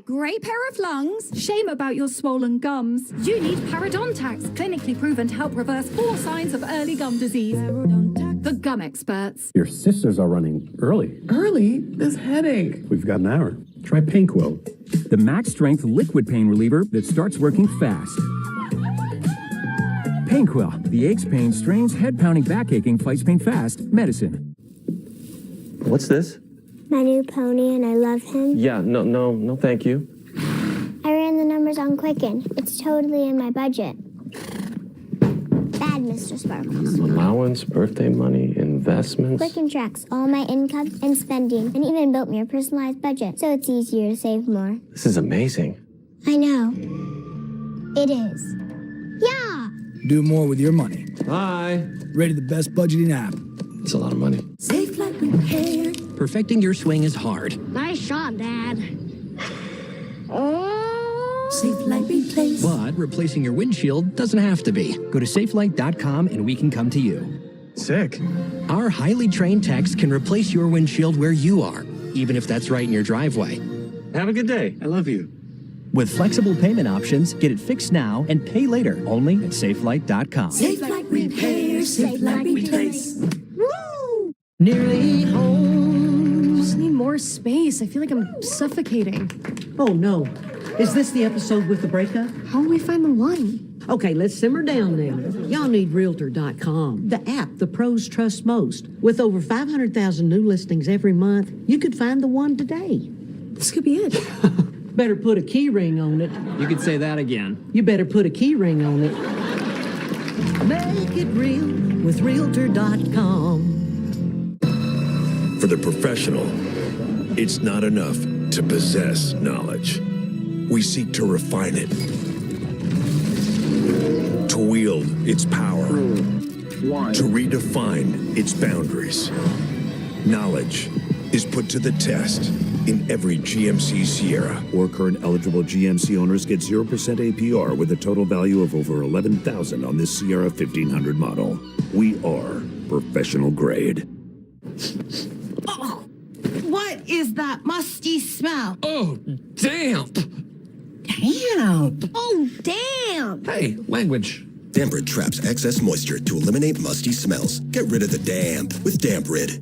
Great pair of lungs. Shame about your swollen gums. You need Parodontax, clinically proven to help reverse 4 signs of early gum disease. The gum experts. Your sisters are running early. Early? This headache. We've got an hour. Try PainQuil, the max-strength liquid pain reliever that starts working fast. PainQuil, the aches, pain, strains, head-pounding, back-aching, fights pain fast medicine. What's this? My new pony, and I love him. Yeah, no, thank you. I ran the numbers on Quicken. It's totally in my budget. Bad, Mr. Sparkles. Allowance, birthday money, investments. Quicken tracks all my income and spending, and even built me a personalized budget, so it's easier to save more. This is amazing. I know. It is. Yeah! Do more with your money. Hi. Rated the best budgeting app. It's a lot of money. Safe Flight Repair. Perfecting your swing is hard. Nice shot, Dad. Safe Flight Replace. But replacing your windshield doesn't have to be. Go to safelight.com and we can come to you. Sick. Our highly trained techs can replace your windshield where you are, even if that's right in your driveway. Have a good day. I love you. With flexible payment options, get it fixed now and pay later only at safelight.com. Safe Flight Repair. Safe Flight Replace. Woo! Nearly home. Just need more space. I feel like I'm suffocating. Oh, no. Is this the episode with the breakup? How do we find the one? Okay, let's simmer down now. Y'all need Realtor.com, the app the pros trust most. With over 500,000 new listings every month, you could find the one today. This could be it. Better put a key ring on it. You could say that again. You better put a key ring on it. Make it real with Realtor.com. For the professional, it's not enough to possess knowledge. We seek to refine it, to wield its power, to redefine its boundaries. Knowledge is put to the test in every GMC Sierra. Or current eligible GMC owners get 0% APR with a total value of over $11,000 on this Sierra 1500 model. We are professional grade. Oh, what is that musty smell? Oh, damp. Damp. Oh, damn. Hey, language. Damp Rid traps excess moisture to eliminate musty smells. Get rid of the damp with Damp Rid.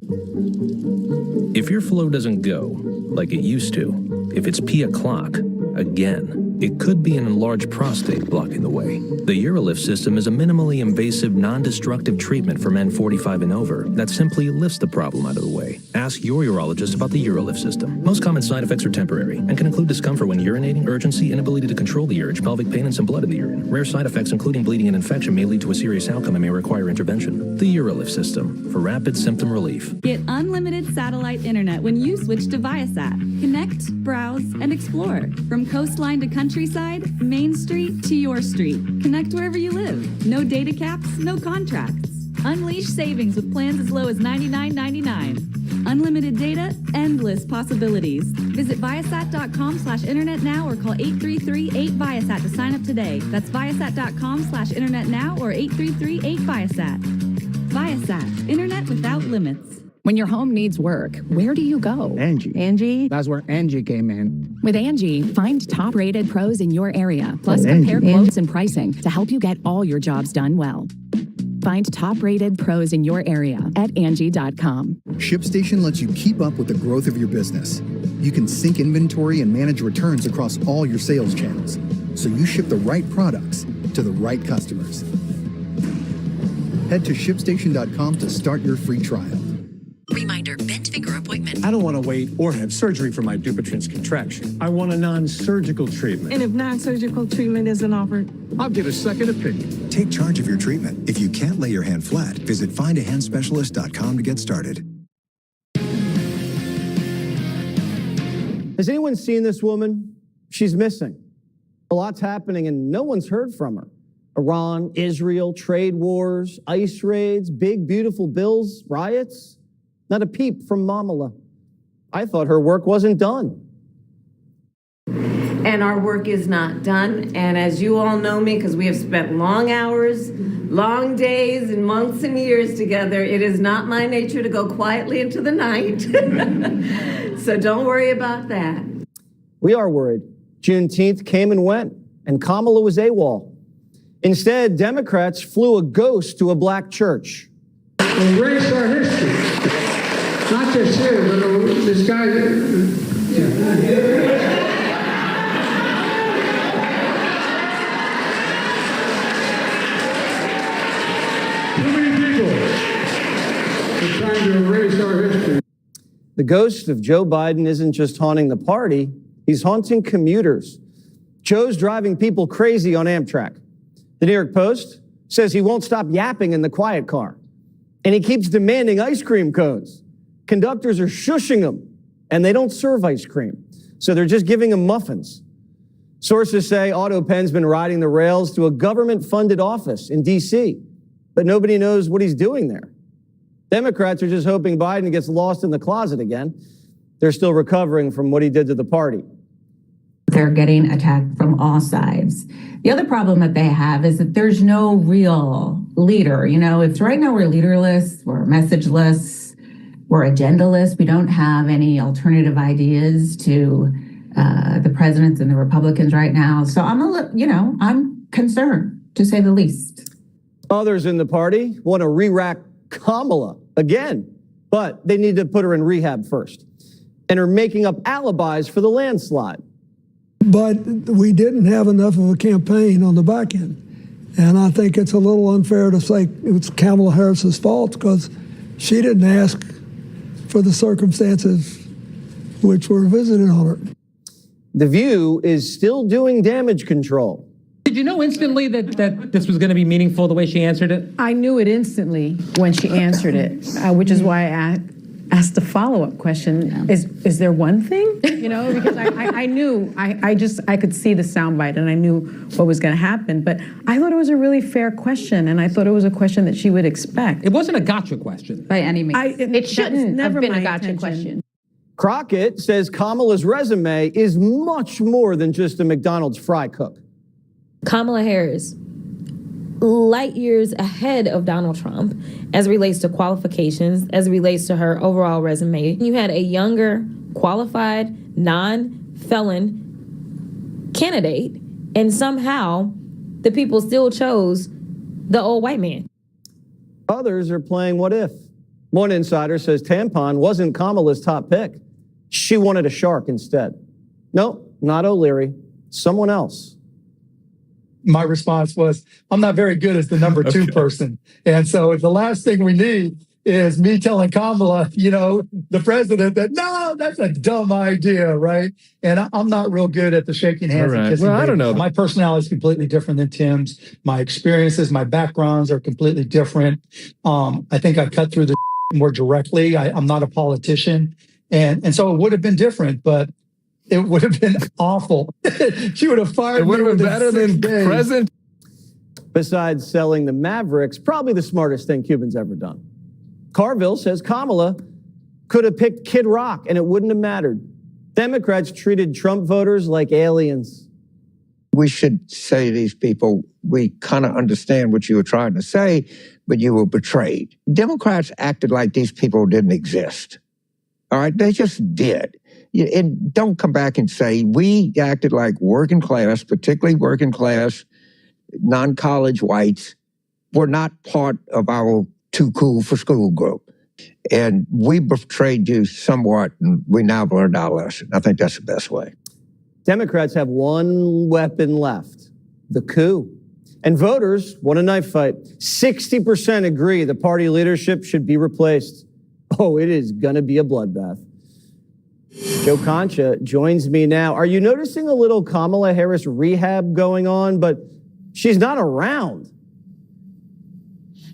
If your flow doesn't go like it used to, if it's pee o'clock again, it could be an enlarged prostate blocking the way. The Urolift system is a minimally invasive, non-destructive treatment for men 45 and over that simply lifts the problem out of the way. Ask your urologist about the Urolift system. Most common side effects are temporary and can include discomfort when urinating, urgency, inability to control the urge, pelvic pain, and some blood in the urine. Rare side effects, including bleeding and infection, may lead to a serious outcome and may require intervention. The Urolift system for rapid symptom relief. Get unlimited satellite internet when you switch to Viasat. Connect, browse, and explore. From coastline to countryside, Main Street to your street. Connect wherever you live. No data caps, no contracts. Unleash savings with plans as low as $99.99. Unlimited data, endless possibilities. Visit Viasat.com/internet now or call 833-8-VIASAT to sign up today. That's Viasat.com/internet now or 833-8-VIASAT. Viasat, internet without limits. When your home needs work, where do you go? Angie. That's where Angie came in. With Angie, find top-rated pros in your area, plus compare quotes and pricing to help you get all your jobs done well. Find top-rated pros in your area at Angie.com. ShipStation lets you keep up with the growth of your business. You can sync inventory and manage returns across all your sales channels, so you ship the right products to the right customers. Head to ShipStation.com to start your free trial. Reminder, bent finger appointment. I don't want to wait or have surgery for my Dupuytren's contraction. I want a non-surgical treatment. And if non-surgical treatment isn't offered? I'll get a second opinion. Take charge of your treatment. If you can't lay your hand flat, visit findahandspecialist.com to get started. Has anyone seen this woman? She's missing. A lot's happening and no one's heard from her. Iran, Israel, trade wars, ICE raids, big beautiful bills, riots. Not a peep from Mamala. I thought her work wasn't done. And our work is not done. And as you all know me, because we have spent long hours, long days, and months and years together, it is not my nature to go quietly into the night. So don't worry about that. We are worried. Juneteenth came and went, and Kamala was AWOL. Instead, Democrats flew a ghost to a black church. Erase our history. Not just here, but this guy. Too many people are trying to erase our history. The ghost of Joe Biden isn't just haunting the party, he's haunting commuters. Joe's driving people crazy on Amtrak. The New York Post says he won't stop yapping in the quiet car. And he keeps demanding ice cream cones. Conductors are shushing him, and they don't serve ice cream. So they're just giving him muffins. Sources say AutoPen's been riding the rails to a government-funded office in D.C., but nobody knows what he's doing there. Democrats are just hoping Biden gets lost in the closet again. They're still recovering from what he did to the party. They're getting attacked from all sides. The other problem that they have is that there's no real leader. You know, if right now we're leaderless, we're messageless, we're agendaless, we don't have any alternative ideas to the presidents and the Republicans right now. So I'm concerned, to say the least. Others in the party want to re-rack Kamala again, but they need to put her in rehab first and are making up alibis for the landslide. But we didn't have enough of a campaign on the back end. And I think it's a little unfair to say it's Kamala Harris's fault because she didn't ask for the circumstances which were visited on her. The View is still doing damage control. Did you know instantly that this was going to be meaningful the way she answered it? I knew it instantly when she answered it, which is why I asked the follow-up question. Yeah. Is there one thing? You know, because I knew, I could see the soundbite and I knew what was going to happen. But I thought it was a really fair question, and I thought it was a question that she would expect. It wasn't a gotcha question. By any means. It shouldn't have been a gotcha question. Crockett says Kamala's resume is much more than just a McDonald's fry cook. Kamala Harris, light years ahead of Donald Trump as it relates to qualifications, as it relates to her overall resume. You had a younger, qualified, non-felon candidate, and somehow the people still chose the old white man. Others are playing what if. One insider says Tampon wasn't Kamala's top pick. She wanted a shark instead. No, not O'Leary, someone else. My response was, I'm not very good as the number two person. And so the last thing we need is me telling Kamala, the president, that, no, that's a dumb idea, right? And I'm not real good at the shaking hands and kissing. Well, I don't know. My personality is completely different than Tim's. My experiences, my backgrounds are completely different. I think I cut through the more directly. I'm not a politician. And so it would have been different, but it would have been awful. She would have fired me. It would have been better than present. Besides selling the Mavericks, probably the smartest thing Cuban's ever done. Carville says Kamala could have picked Kid Rock and it wouldn't have mattered. Democrats treated Trump voters like aliens. We should say to these people, we kind of understand what you were trying to say, but you were betrayed. Democrats acted like these people didn't exist. All right, they just did. And don't come back and say we acted like working class, particularly working class, non-college whites, were not part of our too cool for school group. And we betrayed you somewhat, and we now learned our lesson. I think that's the best way. Democrats have one weapon left, the coup. And voters want a knife fight. 60% agree the party leadership should be replaced. Oh, it is going to be a bloodbath. Joe Concha joins me now. Are you noticing a little Kamala Harris rehab going on? But she's not around.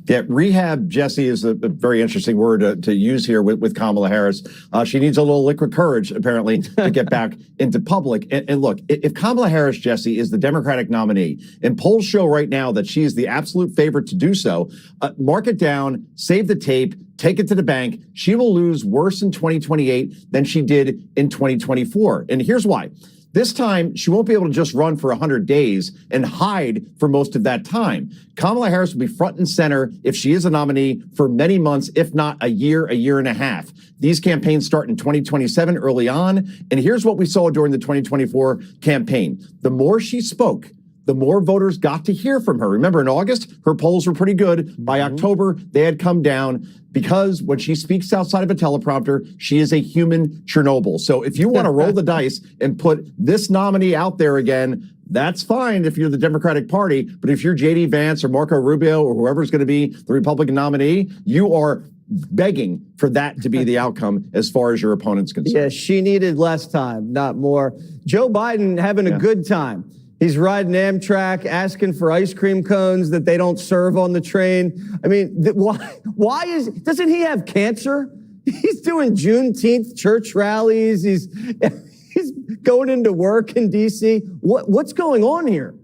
Yeah, rehab, Jesse, is a very interesting word to use here with Kamala Harris. She needs a little liquid courage, apparently, to get back into public. And look, if Kamala Harris, Jesse, is the Democratic nominee, and polls show right now that she is the absolute favorite to do so, mark it down, save the tape, take it to the bank. She will lose worse in 2028 than she did in 2024. And here's why. This time, she won't be able to just run for 100 days and hide for most of that time. Kamala Harris will be front and center if she is a nominee for many months, if not a year and a half. These campaigns start in 2027 early on. And here's what we saw during the 2024 campaign. The more she spoke, the more voters got to hear from her. Remember, in August, her polls were pretty good. By October, they had come down because when she speaks outside of a teleprompter, she is a human Chernobyl. So if you want to roll the dice and put this nominee out there again, that's fine if you're the Democratic Party. But if you're J.D. Vance or Marco Rubio or whoever's going to be the Republican nominee, you are begging for that to be the outcome as far as your opponent's concerned. Yeah, she needed less time, not more. Joe Biden having a good time. He's riding Amtrak, asking for ice cream cones that they don't serve on the train. I mean, doesn't he have cancer? He's doing Juneteenth church rallies. He's going into work in D.C. What's going on here?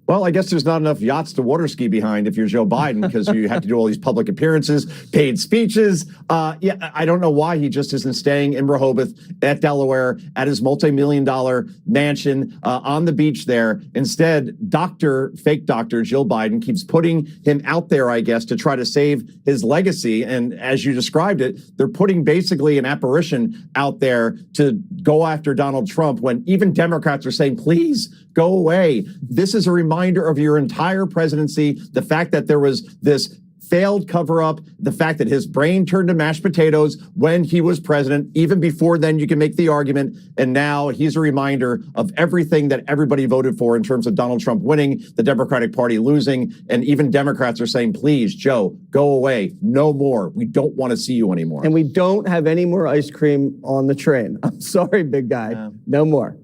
Well, I guess there's not enough yachts to water ski behind if you're Joe Biden because you have to do all these public appearances, paid speeches. I don't know why he just isn't staying in Rehoboth at Delaware at his multi-million-dollar mansion on the beach there. Instead, fake doctor Jill Biden keeps putting him out there, I guess, to try to save his legacy. And as you described it, they're putting basically an apparition out there to go after Donald Trump when even Democrats are saying, please, go away. This is a reminder of your entire presidency, the fact that there was this failed cover-up, the fact that his brain turned to mashed potatoes when he was president. Even before then, you can make the argument. And now he's a reminder of everything that everybody voted for in terms of Donald Trump winning, the Democratic Party losing. And even Democrats are saying, please, Joe, go away. No more. We don't want to see you anymore. And we don't have any more ice cream on the train. I'm sorry, big guy. No more.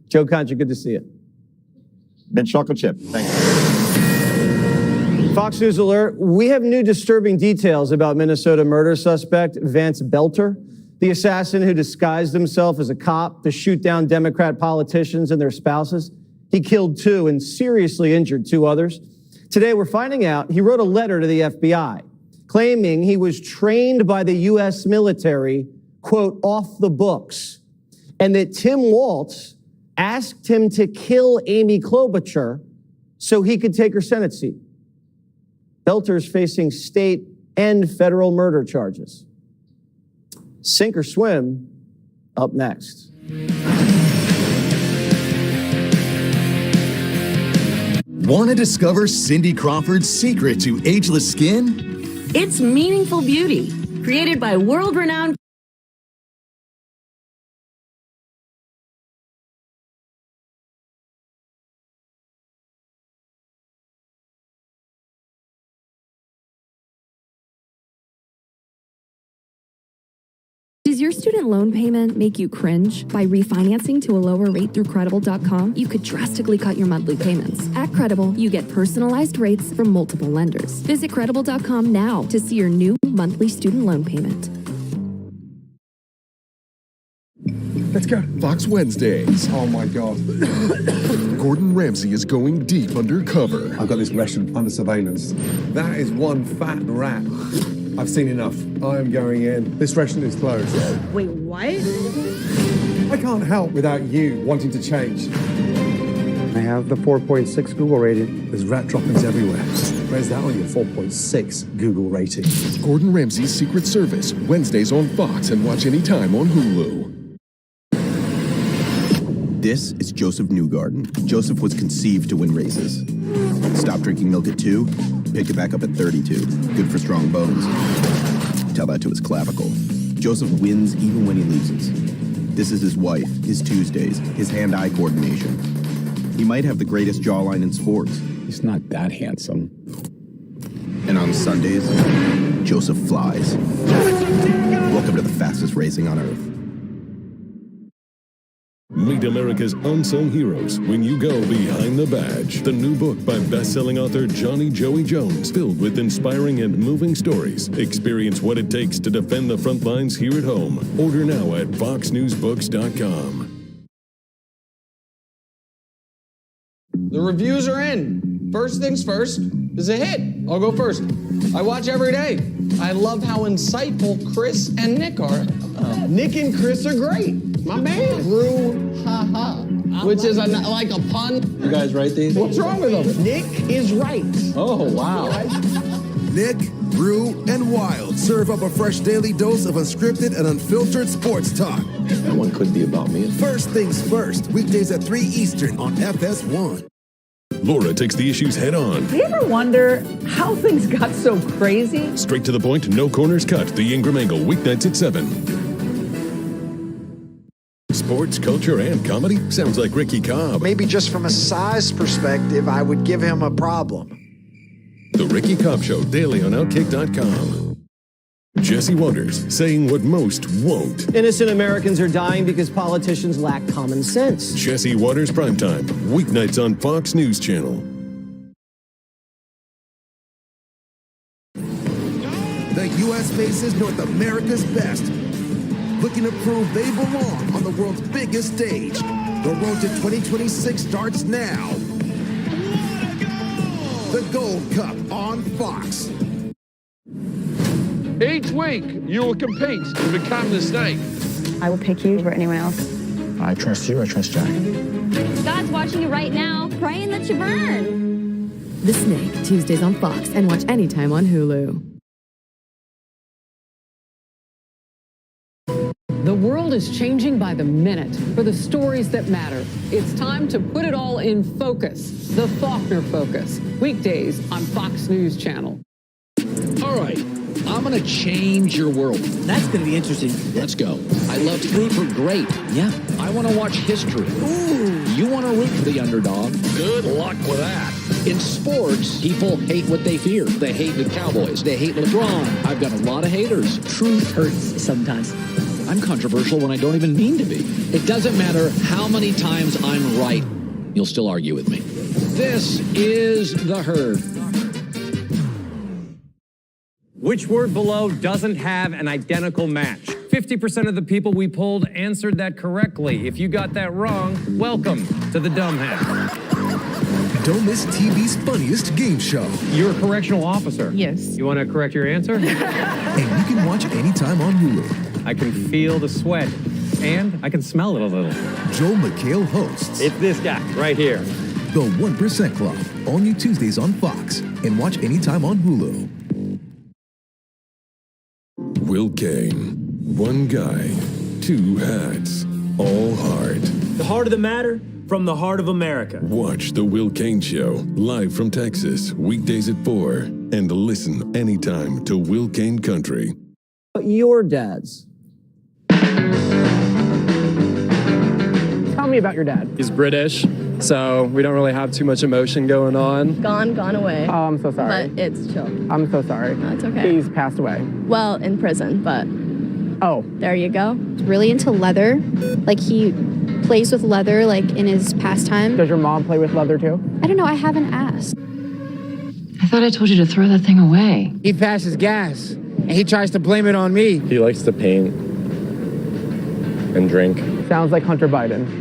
Joe Concha, good to see you. Mint chocolate chip. Thanks. Fox News alert. We have new disturbing details about Minnesota murder suspect Vance Belter, the assassin who disguised himself as a cop to shoot down Democrat politicians and their spouses. He killed 2 and seriously injured 2 others. Today, we're finding out he wrote a letter to the FBI claiming he was trained by the U.S. military, quote, off the books, and that Tim Walz asked him to kill Amy Klobuchar so he could take her Senate seat. Belter's facing state and federal murder charges. Sink or swim, up next. Want to discover Cindy Crawford's secret to ageless skin? It's Meaningful Beauty, created by world-renowned Does your student loan payment make you cringe? By refinancing to a lower rate through Credible.com, you could drastically cut your monthly payments. At Credible, you get personalized rates from multiple lenders. Visit Credible.com now to see your new monthly student loan payment. Let's go. Fox Wednesdays. Oh my God. Gordon Ramsay is going deep undercover. I've got this restaurant under surveillance. That is one fat rat. I've seen enough. I'm going in. This restaurant is closed. Wait, what? I can't help without you wanting to change. I have the 4.6 Google rating. There's rat droppings everywhere. Where's that on your 4.6 Google rating? Gordon Ramsay's Secret Service, Wednesdays on Fox, and watch anytime on Hulu. This is Joseph Newgarden. Joseph was conceived to win races. Stopped drinking milk at 2, picked it back up at 32. Good for strong bones. Tell that to his clavicle. Joseph wins even when he loses. This is his wife, his Tuesdays, his hand-eye coordination. He might have the greatest jawline in sports. He's not that handsome. And on Sundays, Joseph flies. Welcome to the fastest racing on Earth. Meet America's unsung heroes when you go behind the badge. The new book by best-selling author Johnny Joey Jones, filled with inspiring and moving stories. Experience what it takes to defend the front lines here at home. Order now at foxnewsbooks.com. The reviews are in. First things first is a hit. I'll go first. I watch every day. I love how insightful Chris and Nick are. Nick and Chris are great. My man. Brouhaha. Which is like a pun. You guys write these? What's wrong with them? Nick is right. Oh, wow. Nick, Brew, and Wild serve up a fresh daily dose of unscripted and unfiltered sports talk. That one could be about me. First things first, weekdays at 3 Eastern on FS1. Laura takes the issues head on. Do you ever wonder how things got so crazy? Straight to the point, no corners cut. The Ingram Angle, weeknights at 7. Sports, culture, and comedy? Sounds like Ricky Cobb. Maybe just from a size perspective, I would give him a problem. The Ricky Cobb Show, daily on Outkick.com. Jesse Waters, saying what most won't. Innocent Americans are dying because politicians lack common sense. Jesse Waters Primetime, weeknights on Fox News Channel. The U.S. faces North America's best, looking to prove they belong on the world's biggest stage. The road to 2026 starts now. The Gold Cup on Fox. Each week, you will compete to become the snake. I will pick you over anyone else. I trust you. I trust Jack. God's watching you right now, praying that you burn. The Snake, Tuesdays on Fox, and watch anytime on Hulu. The world is changing by the minute for the stories that matter. It's time to put it all in focus. The Faulkner Focus. Weekdays on Fox News Channel. All right. I'm going to change your world. That's going to be interesting. Let's go. I loved Root for Great. Yeah. I want to watch history. Ooh. You want to root for the underdog. Good luck with that. In sports, people hate what they fear. They hate the Cowboys. They hate LeBron. I've got a lot of haters. Truth hurts sometimes. I'm controversial when I don't even mean to be. It doesn't matter how many times I'm right. You'll still argue with me. This is The Herd. Which word below doesn't have an identical match? 50% of the people we polled answered that correctly. If you got that wrong, welcome to the Dumb Hat. Don't miss TV's funniest game show. You're a correctional officer. Yes. You want to correct your answer? And you can watch anytime on Hulu. I can feel the sweat, and I can smell it a little. Joel McHale hosts. It's this guy right here. The 1% Club, all new Tuesdays on Fox. And watch anytime on Hulu. Will Kane. One guy, two hats, all heart. The heart of the matter from the heart of America. Watch The Will Kane Show, live from Texas, weekdays at 4. And listen anytime to Will Kane Country. Your dad's. Tell me about your dad. He's British, so we don't really have too much emotion going on. Gone away. Oh, I'm so sorry. But it's chill. I'm so sorry. No, it's okay. He's passed away. Well, in prison, but oh, there you go. He's really into leather. Like he plays with leather like in his pastime. Does your mom play with leather too? I don't know. I haven't asked. I thought I told you to throw that thing away. He passes gas, and he tries to blame it on me. He likes to paint and drink. Sounds like Hunter Biden.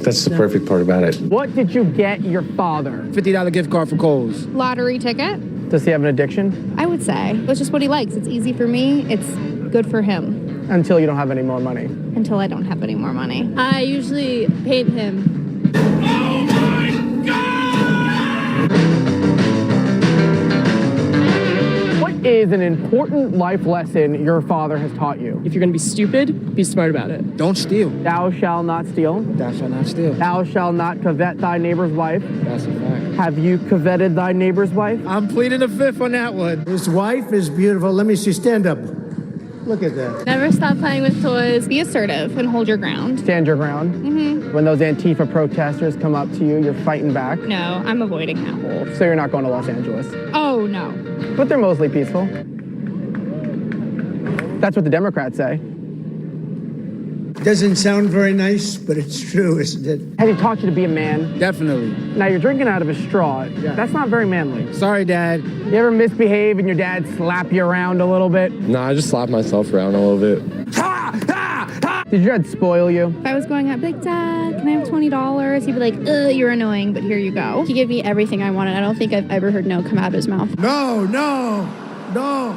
That's the perfect part about it. What did you get your father? $50 gift card for Kohl's. Lottery ticket. Does he have an addiction? I would say. It's just what he likes. It's easy for me. It's good for him. Until you don't have any more money. Until I don't have any more money. I usually paid him. Oh my God! What is an important life lesson your father has taught you? If you're going to be stupid, be smart about it. Don't steal. Thou shalt not steal. Thou shalt not steal. Thou shalt not covet thy neighbor's wife. That's a fact. Have you coveted thy neighbor's wife? I'm pleading the fifth on that one. His wife is beautiful. Let me see. Stand up. Look at that. Never stop playing with toys. Be assertive and hold your ground. Stand your ground. Mm-hmm. When those Antifa protesters come up to you, you're fighting back. No, I'm avoiding that hole. So you're not going to Los Angeles. Oh, no. But they're mostly peaceful. That's what the Democrats say. Doesn't sound very nice, but it's true, isn't it? Has he taught you to be a man? Definitely. Now you're drinking out of a straw. Yeah. That's not very manly. Sorry, Dad. You ever misbehave and your dad slap you around a little bit? Nah, I just slap myself around a little bit. Did your dad spoil you? If I was going out, like, Dad, can I have $20? He'd be like, you're annoying, but here you go. He gave me everything I wanted. I don't think I've ever heard no come out of his mouth. No.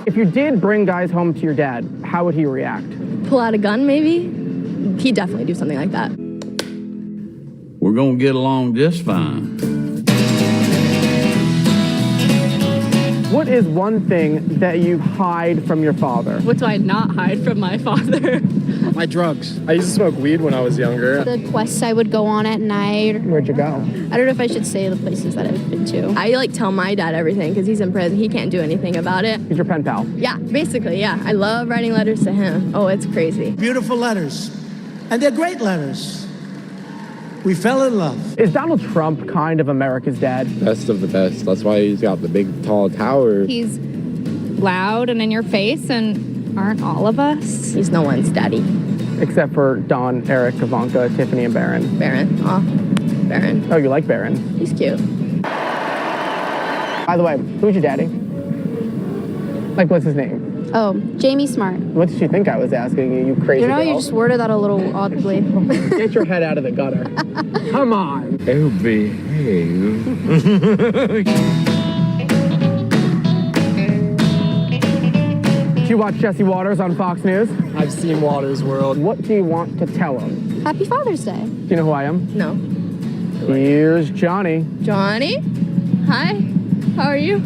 If you did bring guys home to your dad, how would he react? Pull out a gun, maybe? he'd definitely do something like that. We're going to get along just fine. What is one thing that you hide from your father? What do I not hide from my father? My drugs. I used to smoke weed when I was younger. The quests I would go on at night. Where'd you go? I don't know if I should say the places that I've been to. I like tell my dad everything because he's in prison. He can't do anything about it. He's your pen pal. Yeah, basically, yeah. I love writing letters to him. Oh, it's crazy. Beautiful letters. And they're great letters. We fell in love. Is Donald Trump kind of America's dad? Best of the best. That's why he's got the big, tall tower. He's loud and in your face, and aren't all of us? He's no one's daddy. Except for Don, Eric, Ivanka, Tiffany, and Barron. Barron. Aw, Barron. Oh, you like Barron? He's cute. By the way, who's your daddy? Like, what's his name? Oh, Jamie Smart. What did she think I was asking you, you crazy You know, girl? you just worded that a little oddly. Get your head out of the gutter. Come on. Oh, behave. Did you watch Jesse Waters on Fox News? I've seen Waters World. What do you want to tell him? Happy Father's Day. Do you know who I am? No. Here's Johnny. Johnny? Hi. How are you?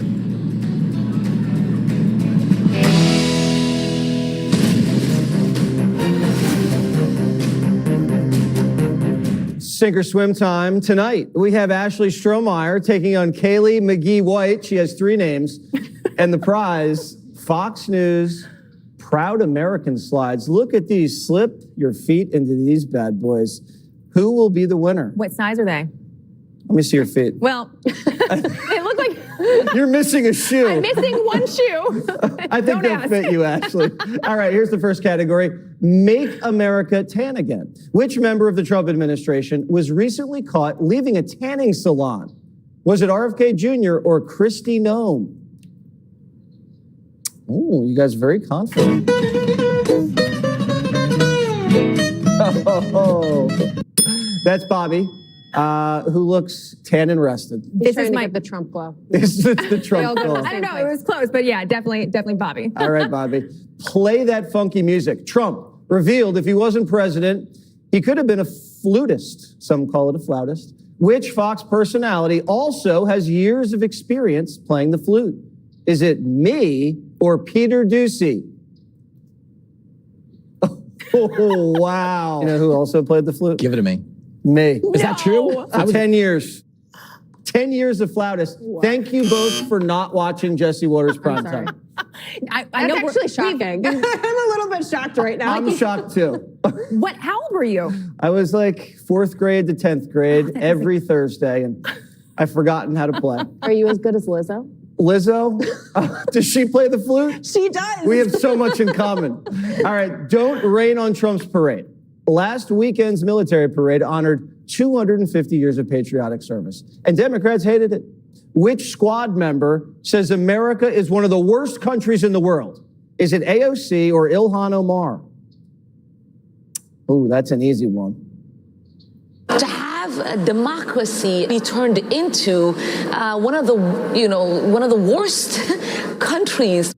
Sink or swim time tonight. We have Ashley Strohmeyer taking on Kaylee McGee White. She has 3 names. And the prize, Fox News Proud American slides. Look at these. Slip your feet into these bad boys. Who will be the winner? What size are they? Let me see your feet. Well, they look like You're missing a shoe. I'm missing one shoe. I think they'll fit you, Ashley. All right, here's the first category. Make America tan again. Which member of the Trump administration was recently caught leaving a tanning salon? Was it RFK Jr. or Kristi Noem? Oh, you guys are very confident. Oh, that's Bobby, who looks tan and rested. This is the Trump glow. This is the Trump glow. I don't know. It was close, but yeah, definitely Bobby. All right, Bobby. Play that funky music. Trump revealed if he wasn't president, he could have been a flutist. Some call it a flautist. Which Fox personality also has years of experience playing the flute? Is it me or Peter Ducey? Oh, wow. You know who also played the flute? Give it to me. Me. Is that true? For 10 years. 10 years of flautist. Wow. Thank you both for not watching Jesse Waters Primetime. I know actually shocking. I'm a little bit shocked right now. I'm shocked too. What? How old were you? I was like 4th grade to 10th grade every Thursday, and I've forgotten how to play. Are you as good as Lizzo? Lizzo? Does she play the flute? She does. We have so much in common. All right, don't rain on Trump's parade. Last weekend's military parade honored 250 years of patriotic service, and Democrats hated it. Which squad member says America is one of the worst countries in the world? Is it AOC or Ilhan Omar? Ooh, that's an easy one. To have a democracy be turned into one of the worst countries.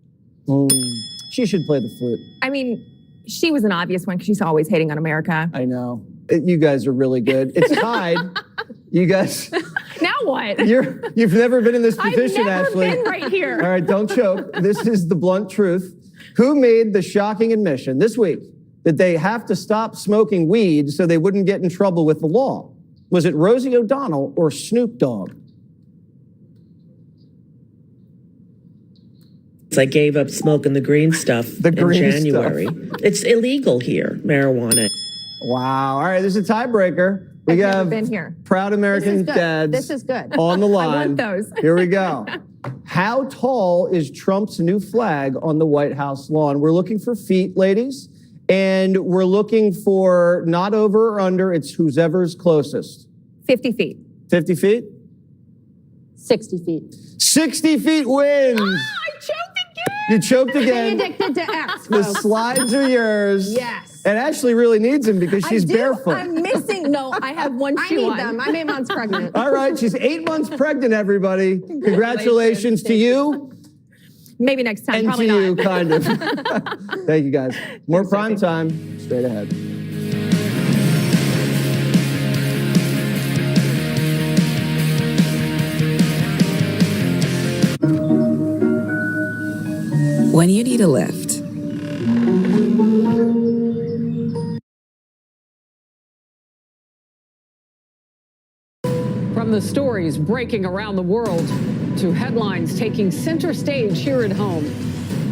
She should play the flute. I mean, she was an obvious one because she's always hating on America. I know. You guys are really good. It's tied. You guys. Now what? You've never been in this position, Ashley. I've never been right here. All right, don't choke. This is the blunt truth. Who made the shocking admission this week that they have to stop smoking weed so they wouldn't get in trouble with the law? Was it Rosie O'Donnell or Snoop Dogg? I gave up smoking the green stuff in January. It's illegal here, marijuana. Wow. All right, this is a tiebreaker. We have been here. Proud American dads This is good. on the line. I want those. Here we go. How tall is Trump's new flag on the White House lawn? We're looking for feet, ladies, and we're looking for not over or under. It's whoever's closest. 50 feet. 50 feet? 60 feet. 60 feet wins. I choked again. You choked again. Stay addicted to X, The folks. slides are yours. Yes. And Ashley really needs them because she's barefoot. I'm missing. No, I have one I shoe need on. them. I'm 8 months pregnant. All right, she's 8 months pregnant, everybody. Congratulations to you. Maybe next time. And Probably to not. you, kind of. Thank you, guys. More prime time straight ahead. when you need a lift. From the stories breaking around the world to headlines taking center stage here at home,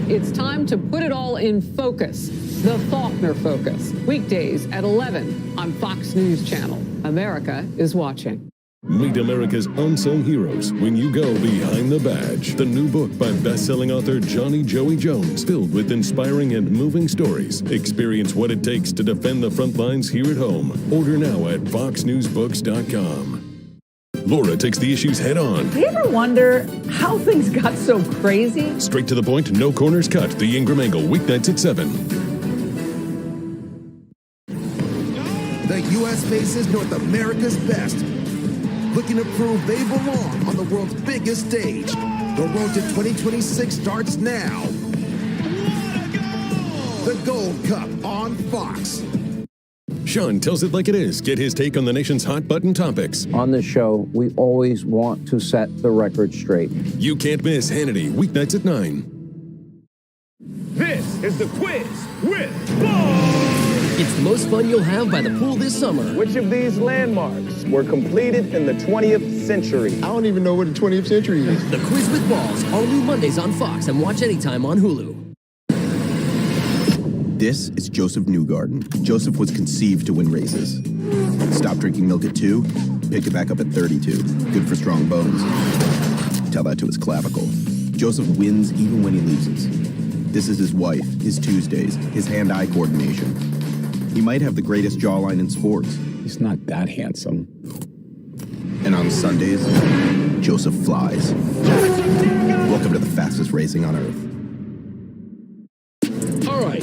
it's time to put it all in focus. The Faulkner Focus, weekdays at 11 on Fox News Channel. America is watching. Meet America's unsung heroes when you go behind the badge. The new book by best-selling author Johnny Joey Jones, filled with inspiring and moving stories. Experience what it takes to defend the front lines here at home. Order now at foxnewsbooks.com. Laura takes the issues head on. Do you ever wonder how things got so crazy? Straight to the point, no corners cut. The Ingram Angle, weeknights at 7. The U.S. faces North America's best, looking to prove they belong on the world's biggest stage. The road to 2026 starts now. The Gold Cup on Fox. Sean tells it like it is. Get his take on the nation's hot button topics. On this show, we always want to set the record straight. You can't miss Hannity, weeknights at 9. This is the Quiz with Bob. It's the most fun you'll have by the pool this summer. Which of these landmarks were completed in the 20th century? I don't even know what the 20th century is. The Quiz with Balls, all new Mondays on Fox and watch anytime on Hulu. This is Joseph Newgarden. Joseph was conceived to win races. Stopped drinking milk at 2, picked it back up at 32. Good for strong bones. Tell that to his clavicle. Joseph wins even when he loses. This is his wife, his Tuesdays, his hand-eye coordination. He might have the greatest jawline in sports. He's not that handsome. And on Sundays, Joseph flies. Welcome to the fastest racing on Earth. All right,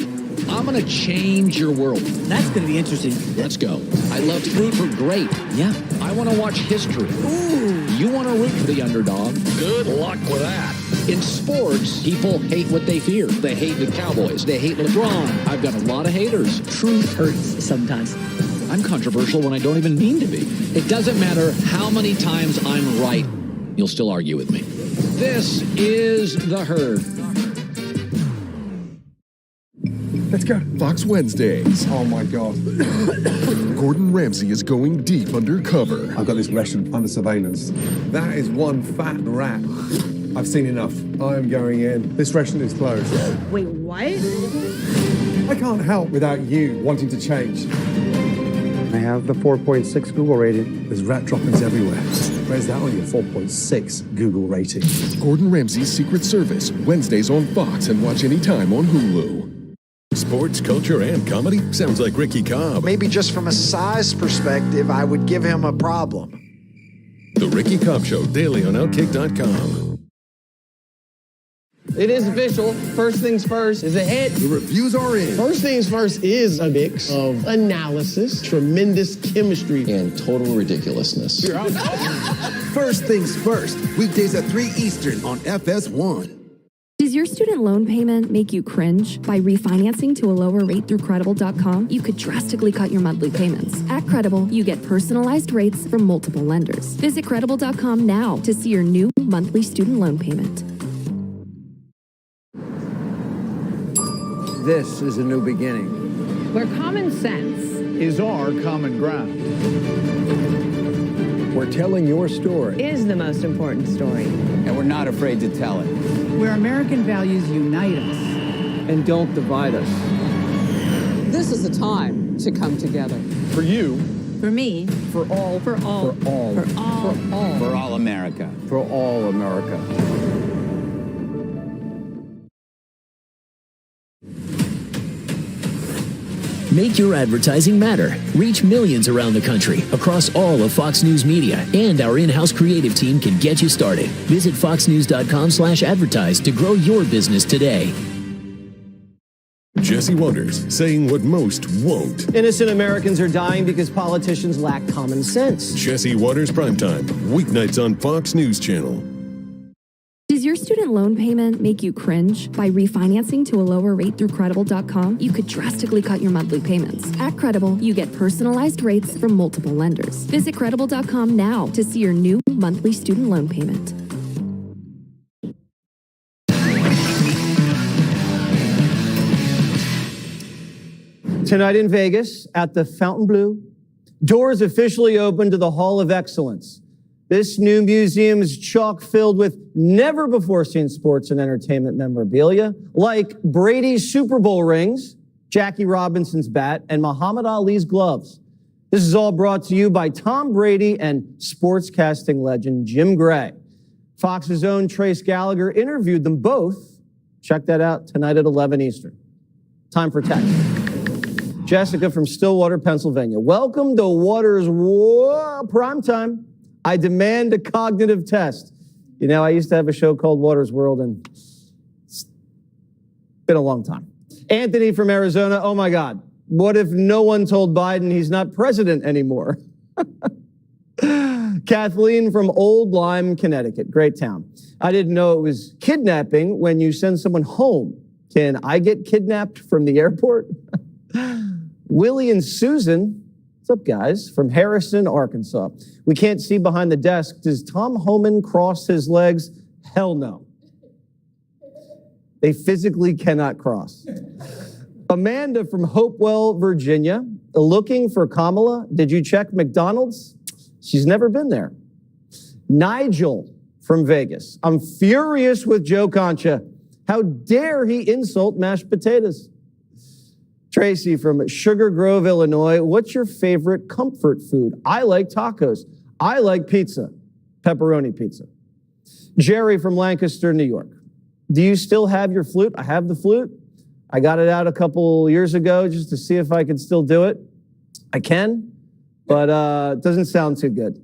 I'm going to change your world. That's going to be interesting. Let's go. I love to root for great. Yeah. I want to watch history. Ooh. You want to root for the underdog. Good luck with that. In sports, people hate what they fear. They hate the Cowboys. They hate LeBron. I've got a lot of haters. Truth hurts sometimes. I'm controversial when I don't even mean to be. It doesn't matter how many times I'm right. You'll still argue with me. This is The Herd. Let's go. Fox Wednesdays. Oh my God. Gordon Ramsay is going deep undercover. I've got this restaurant under surveillance. That is one fat rat. I've seen enough. I am going in. This restaurant is closed. Wait, what? I can't help without you wanting to change. I have the 4.6 Google rating. There's rat droppings everywhere. Where's that on your 4.6 Google rating? Gordon Ramsay's Secret Service. Wednesdays on Fox and watch anytime on Hulu. Sports, culture, and comedy? Sounds like Ricky Cobb. Maybe just from a size perspective, I would give him a problem. The Ricky Cobb Show, daily on Outkick.com. It is official. First things first is a hit. The reviews are in. First things first is a mix of analysis, tremendous chemistry, and total ridiculousness. First things first, weekdays at 3 Eastern on FS1. Does your student loan payment make you cringe? By refinancing to a lower rate through Credible.com, you could drastically cut your monthly payments. At Credible, you get personalized rates from multiple lenders. Visit Credible.com now to see your new monthly student loan payment. This is a new beginning. Where common sense is our common ground. We're telling your story. Is the most important story. And we're not afraid to tell it. Where American values unite us. And don't divide us. This is the time to come together. For you. For me. For all. For all. For all. For all. For all America. For all America. Make your advertising matter. Reach millions around the country across all of Fox News Media, and our in-house creative team can get you started. Visit foxnews.com/advertise to grow your business today. Jesse Waters saying what most won't. Innocent Americans are dying because politicians lack common sense. Jesse Waters Primetime, weeknights on Fox News Channel. Does your student loan payment make you cringe? By refinancing to a lower rate through Credible.com, you could drastically cut your monthly payments. At Credible, you get personalized rates from multiple lenders. Visit Credible.com now to see your new monthly student loan payment. Tonight in Vegas at the Fontainebleau, doors officially open to the Hall of Excellence. This new museum is chock-filled with never-before-seen sports and entertainment memorabilia, like Brady's Super Bowl rings, Jackie Robinson's bat, and Muhammad Ali's gloves. This is all brought to you by Tom Brady and sportscasting legend Jim Gray. Fox's own Trace Gallagher interviewed them both. Check that out tonight at 11 Eastern. Time for text. Jessica from Stillwater, Pennsylvania. Welcome to Waters Primetime. I demand a cognitive test. You know, I used to have a show called Waters World, and it's been a long time. Anthony from Arizona. Oh, my God. What if no one told Biden he's not president anymore? Kathleen from Old Lyme, Connecticut. Great town. I didn't know it was kidnapping when you send someone home. Can I get kidnapped from the airport? Willie and Susan. What's up, guys? From Harrison, Arkansas. We can't see behind the desk. Does Tom Homan cross his legs? Hell no. They physically cannot cross. Amanda from Hopewell, Virginia. Looking for Kamala. Did you check McDonald's? She's never been there. Nigel from Vegas. I'm furious with Joe Concha. How dare he insult mashed potatoes? Tracy from Sugar Grove, Illinois. What's your favorite comfort food? I like tacos. I like pizza. Pepperoni pizza. Jerry from Lancaster, New York. Do you still have your flute? I have the flute. I got it out a couple years ago just to see if I could still do it. I can, but it doesn't sound too good.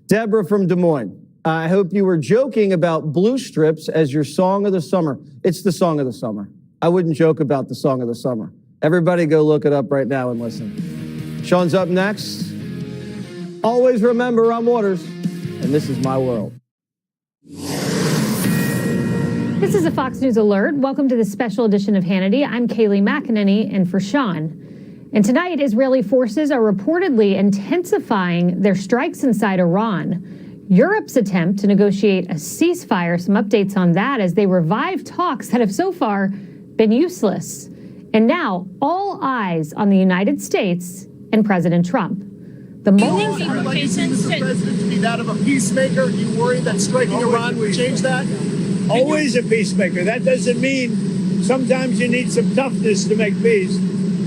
Deborah from Des Moines. I hope you were joking about Blue Strips as your song of the summer. It's the song of the summer. I wouldn't joke about the song of the summer. Everybody go look it up right now and listen. Sean's up next. Always remember, I'm Waters, and this is my world. This is a Fox News alert. Welcome to the special edition of Hannity. I'm Kayleigh McEnany, and for Sean. And tonight, Israeli forces are reportedly intensifying their strikes inside Iran. Europe's attempt to negotiate a ceasefire, some updates on that as they revive talks that have so far been useless. And now, all eyes on the United States and President Trump. The president to be that of a peacemaker. You worry that striking Iran would change that? Always a peacemaker. That doesn't mean sometimes you need some toughness to make peace,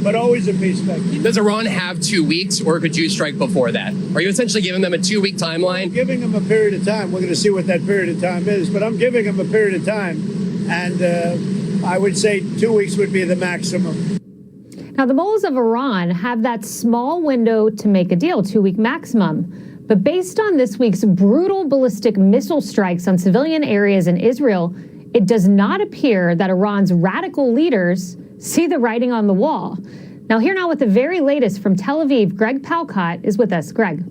but always a peacemaker. Does Iran have 2 weeks, or could you strike before that? Are you essentially giving them a 2-week timeline? I'm giving them a period of time. We're going to see what that period of time is, but I'm giving them a period of time, and I would say 2 weeks would be the maximum. Now, the mullahs of Iran have that small window to make a deal, 2-week maximum. But based on this week's brutal ballistic missile strikes on civilian areas in Israel, it does not appear that Iran's radical leaders see the writing on the wall. Now, here now with the very latest from Tel Aviv, Greg Palcott is with us. Greg.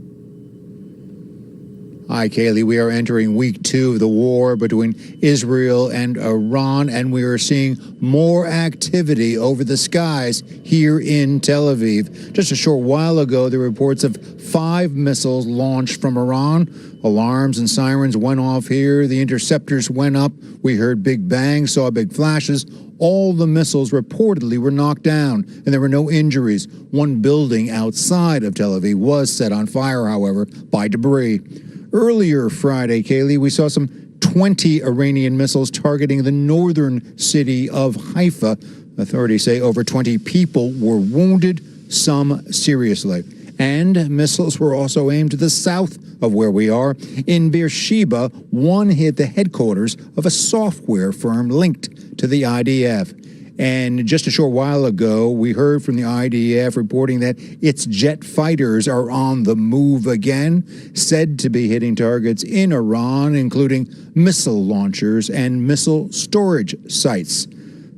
Hi, Kayleigh. We are entering week 2 of the war between Israel and Iran, and we are seeing more activity over the skies here in Tel Aviv. Just a short while ago, there were reports of 5 missiles launched from Iran. Alarms and sirens went off here. The interceptors went up. We heard big bangs, saw big flashes. All the missiles reportedly were knocked down, and there were no injuries. One building outside of Tel Aviv was set on fire, however, by debris. Earlier Friday, Kayleigh, we saw some 20 Iranian missiles targeting the northern city of Haifa. Authorities say over 20 people were wounded, some seriously. And missiles were also aimed to the south of where we are. In Beersheba, one hit the headquarters of a software firm linked to the IDF. And just a short while ago, we heard from the IDF reporting that its jet fighters are on the move again, said to be hitting targets in Iran, including missile launchers and missile storage sites.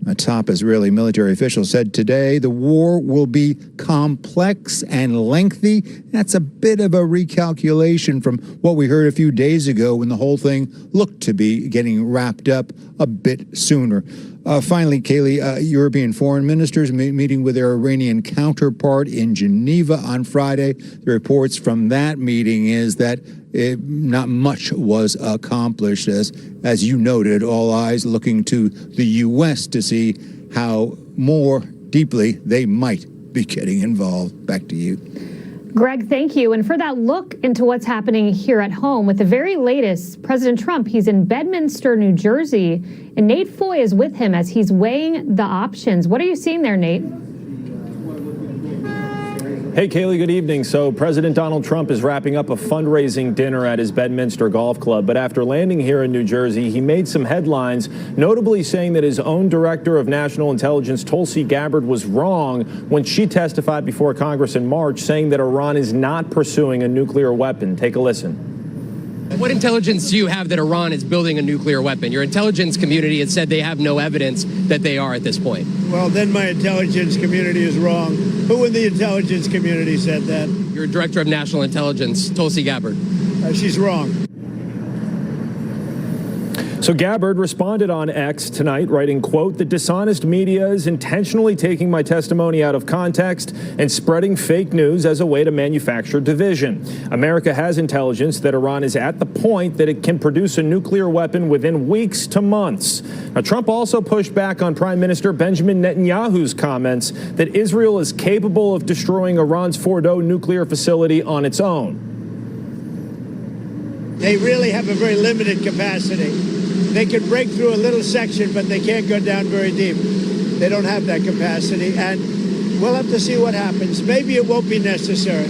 A top Israeli military official said today the war will be complex and lengthy. That's a bit of a recalculation from what we heard a few days ago when the whole thing looked to be getting wrapped up a bit sooner. Finally, Kayleigh, European foreign ministers meeting with their Iranian counterpart in Geneva on Friday. The reports from that meeting is that not much was accomplished. As you noted, all eyes looking to the U.S. to see how more deeply they might be getting involved. Back to you. Greg, thank you. And for that look into what's happening here at home, with the very latest, President Trump, he's in Bedminster, New Jersey, and Nate Foy is with him as he's weighing the options. What are you seeing there, Nate? Hey, Kaylee, good evening. So President Donald Trump is wrapping up a fundraising dinner at his Bedminster Golf Club. But after landing here in New Jersey, he made some headlines, notably saying that his own director of national intelligence, Tulsi Gabbard, was wrong when she testified before Congress in March, saying that Iran is not pursuing a nuclear weapon. Take a listen. What intelligence do you have that Iran is building a nuclear weapon? Your intelligence community has said they have no evidence that they are at this point. Well, then my intelligence community is wrong. Who in the intelligence community said that? Your director of national intelligence, Tulsi Gabbard. She's wrong. So Gabbard responded on X tonight, writing, quote, "The dishonest media is intentionally taking my testimony out of context and spreading fake news as a way to manufacture division. America has intelligence that Iran is at the point that it can produce a nuclear weapon within weeks to months." Now, Trump also pushed back on Prime Minister Benjamin Netanyahu's comments that Israel is capable of destroying Iran's Fordo nuclear facility on its own. They really have a very limited capacity. They can break through a little section, but they can't go down very deep. They don't have that capacity, and we'll have to see what happens. Maybe it won't be necessary.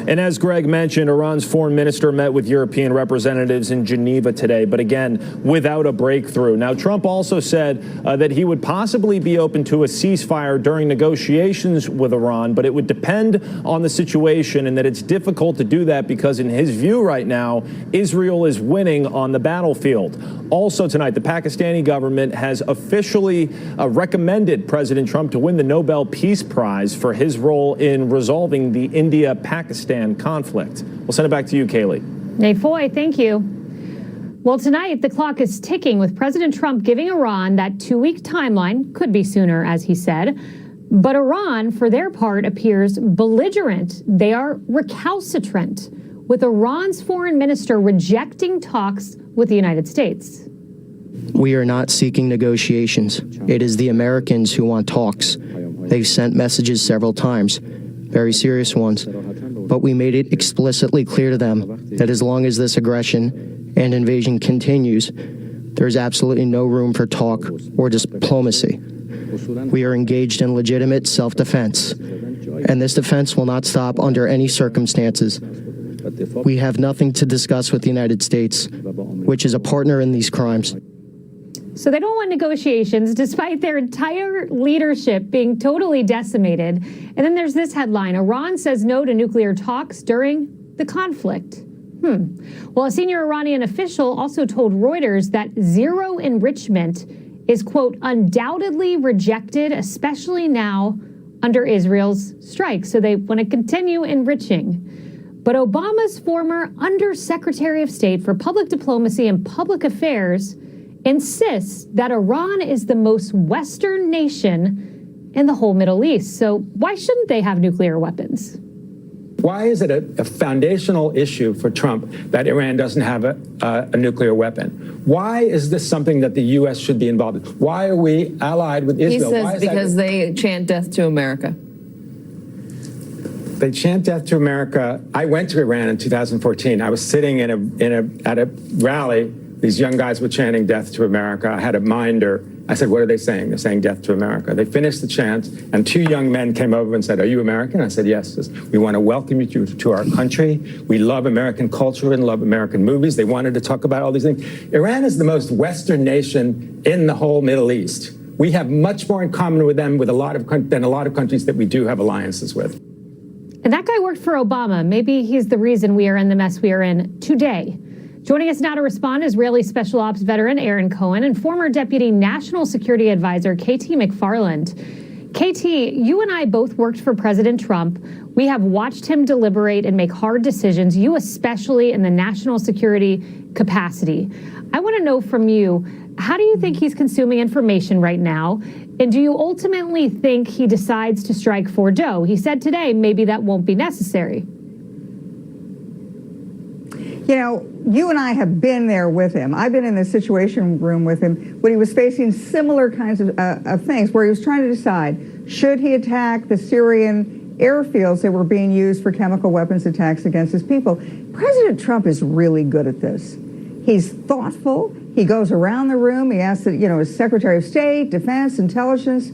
And as Greg mentioned, Iran's foreign minister met with European representatives in Geneva today, but again, without a breakthrough. Now, Trump also said that he would possibly be open to a ceasefire during negotiations with Iran, but it would depend on the situation, and that it's difficult to do that because in his view right now, Israel is winning on the battlefield. Also tonight, the Pakistani government has officially recommended President Trump to win the Nobel Peace Prize for his role in resolving the India-Pakistan conflict. We'll send it back to you, Kaylee. Nate Foy, thank you. Well, tonight, the clock is ticking with President Trump giving Iran that 2-week timeline, could be sooner, as he said. But Iran, for their part, appears belligerent. They are recalcitrant, with Iran's foreign minister rejecting talks with the United States. We are not seeking negotiations. It is the Americans who want talks. They've sent messages several times, very serious ones. But we made it explicitly clear to them that as long as this aggression and invasion continues, there's absolutely no room for talk or diplomacy. We are engaged in legitimate self-defense, and this defense will not stop under any circumstances. We have nothing to discuss with the United States, which is a partner in these crimes. So they don't want negotiations, despite their entire leadership being totally decimated. And then there's this headline: Iran says no to nuclear talks during the conflict. Well, a senior Iranian official also told Reuters that zero enrichment is, quote, undoubtedly rejected, especially now under Israel's strike. So they want to continue enriching. But Obama's former Undersecretary of State for Public Diplomacy and Public Affairs insists that Iran is the most Western nation in the whole Middle East. So why shouldn't they have nuclear weapons? Why is it a foundational issue for Trump that Iran doesn't have a nuclear weapon? Why is this something that the U.S. should be involved in? Why are we allied with Israel? He says because they chant death to America. They chant death to America. I went to Iran in 2014. I was sitting at a rally. These young guys were chanting death to America. I had a minder. I said, what are they saying? They're saying death to America. They finished the chant, and two young men came over and said, are you American? I said, yes. We want to welcome you to our country. We love American culture and love American movies. They wanted to talk about all these things. Iran is the most Western nation in the whole Middle East. We have much more in common with them than a lot of countries that we do have alliances with. And that guy worked for Obama. Maybe he's the reason we are in the mess we are in today. Joining us now to respond, Israeli Special Ops veteran Aaron Cohen and former Deputy National Security Advisor KT McFarland. KT, you and I both worked for President Trump. We have watched him deliberate and make hard decisions, you especially in the national security capacity. I want to know from you, how do you think he's consuming information right now? And do you ultimately think he decides to strike Fordo? He said today maybe that won't be necessary. You know, you and I have been there with him. I've been in the Situation Room with him when he was facing similar kinds of things, where he was trying to decide, should he attack the Syrian airfields that were being used for chemical weapons attacks against his people? President Trump is really good at this. He's thoughtful. He goes around the room. He asks, his Secretary of State, Defense, Intelligence,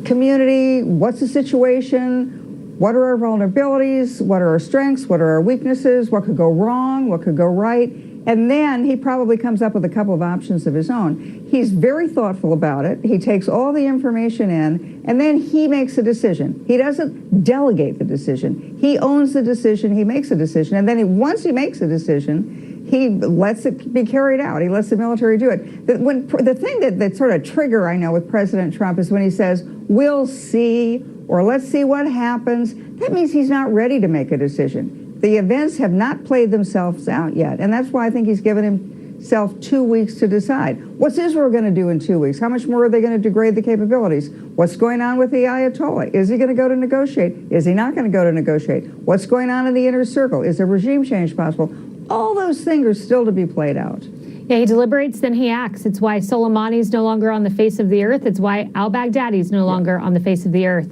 community, what's the situation? What are our vulnerabilities? What are our strengths? What are our weaknesses? What could go wrong? What could go right? And then he probably comes up with a couple of options of his own. He's very thoughtful about it. He takes all the information in, and then he makes a decision. He doesn't delegate the decision. He owns the decision. He makes a decision. And then once he makes a decision, he lets it be carried out. He lets the military do it. The thing that sort of trigger, I know, with President Trump is when he says, we'll see, or let's see what happens. That means he's not ready to make a decision. The events have not played themselves out yet. And that's why I think he's given himself 2 weeks to decide. What's Israel going to do in 2 weeks? How much more are they going to degrade the capabilities? What's going on with the Ayatollah? Is he going to go to negotiate? Is he not going to go to negotiate? What's going on in the inner circle? Is a regime change possible? All those things are still to be played out. Yeah, he deliberates, then he acts. It's why Soleimani's no longer on the face of the earth. It's why al-Baghdadi's no longer on the face of the earth.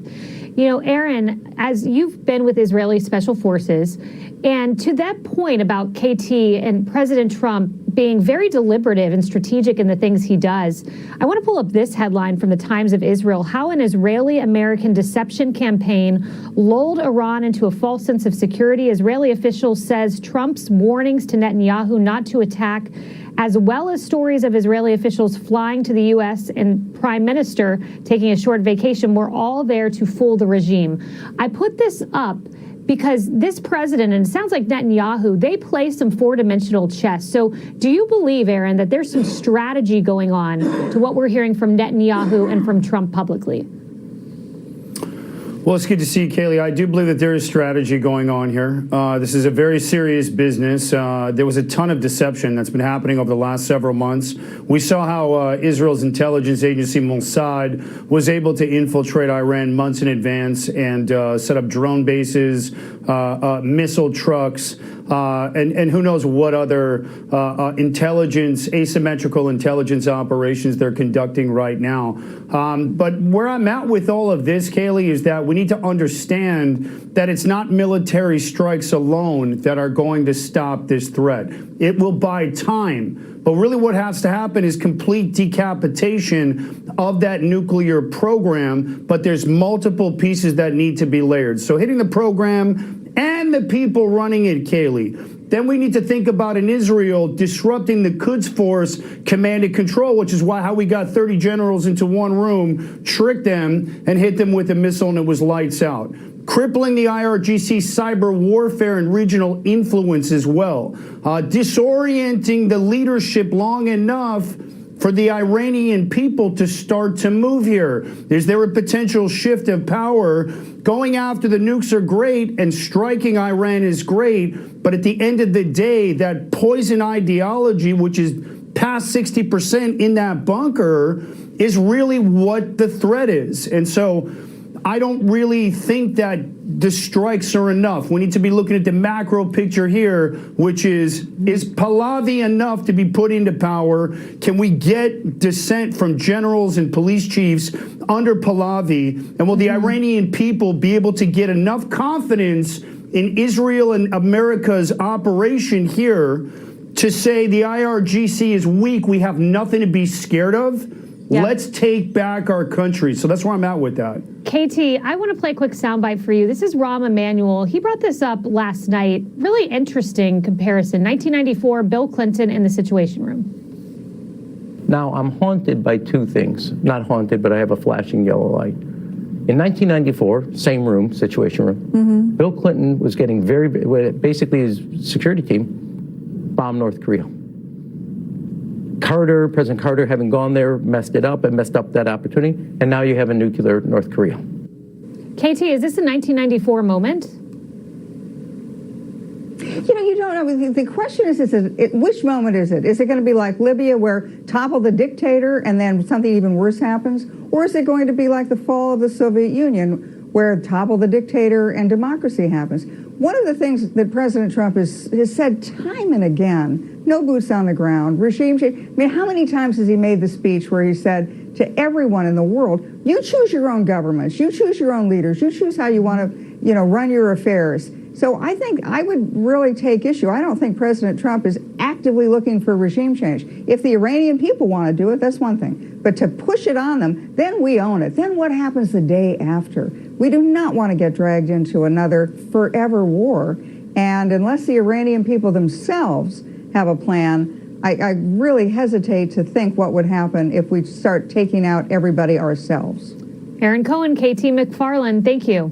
Aaron, as you've been with Israeli special forces, and to that point about KT and President Trump being very deliberative and strategic in the things he does, I want to pull up this headline from the Times of Israel: how an Israeli-American deception campaign lulled Iran into a false sense of security. Israeli officials says Trump's warnings to Netanyahu not to attack, as well as stories of Israeli officials flying to the U.S. and Prime Minister taking a short vacation, were all there to fool the regime. I put this up because this president, and it sounds like Netanyahu, they play some four-dimensional chess. So do you believe, Aaron, that there's some strategy going on to what we're hearing from Netanyahu and from Trump publicly? Well, it's good to see you, Kaylee. I do believe that there is strategy going on here. This is a very serious business. There was a ton of deception that's been happening over the last several months. We saw how Israel's intelligence agency, Mossad, was able to infiltrate Iran months in advance and set up drone bases, missile trucks, and who knows what other asymmetrical intelligence operations they're conducting right now. But where I'm at with all of this, Kaylee, is that we need to understand that it's not military strikes alone that are going to stop this threat. It will buy time. But really what has to happen is complete decapitation of that nuclear program. But there's multiple pieces that need to be layered. So hitting the program and the people running it, Kaylee. Then we need to think about in Israel disrupting the Quds Force command and control, which is how we got 30 generals into one room, tricked them, and hit them with a missile, and it was lights out. Crippling the IRGC cyber warfare and regional influence as well. Disorienting the leadership long enough for the Iranian people to start to move here. Is there a potential shift of power? Going after the nukes are great and striking Iran is great, but at the end of the day, that poison ideology, which is past 60% in that bunker, is really what the threat is. And so I don't really think that the strikes are enough. We need to be looking at the macro picture here, which is Pahlavi enough to be put into power? Can we get dissent from generals and police chiefs under Pahlavi? And will the Iranian people be able to get enough confidence in Israel and America's operation here to say the IRGC is weak, we have nothing to be scared of? Yep. Let's take back our country. So that's where I'm at with that. KT, I want to play a quick soundbite for you. This is Rahm Emanuel. He brought this up last night. Really interesting comparison. 1994, Bill Clinton in the Situation Room. Now, I'm haunted by two things. Not haunted, but I have a flashing yellow light. In 1994, same room, Situation Room, Bill Clinton was getting basically his security team bombed North Korea. President Carter, having gone there, messed it up and messed up that opportunity, and now you have a nuclear North Korea. KT, is this a 1994 moment? You don't know. The question is which moment is it? Is it going to be like Libya, where topple the dictator and then something even worse happens? Or is it going to be like the fall of the Soviet Union, where topple the dictator and democracy happens. One of the things that President Trump has said time and again, no boots on the ground, regime change. I mean, how many times has he made the speech where he said to everyone in the world, you choose your own governments, you choose your own leaders, you choose how you want to, run your affairs. So I think I would really take issue. I don't think President Trump is actively looking for regime change. If the Iranian people want to do it, that's one thing. But to push it on them, then we own it. Then what happens the day after? We do not want to get dragged into another forever war. And unless the Iranian people themselves have a plan, I really hesitate to think what would happen if we start taking out everybody ourselves. Aaron Cohen, KT McFarland, thank you.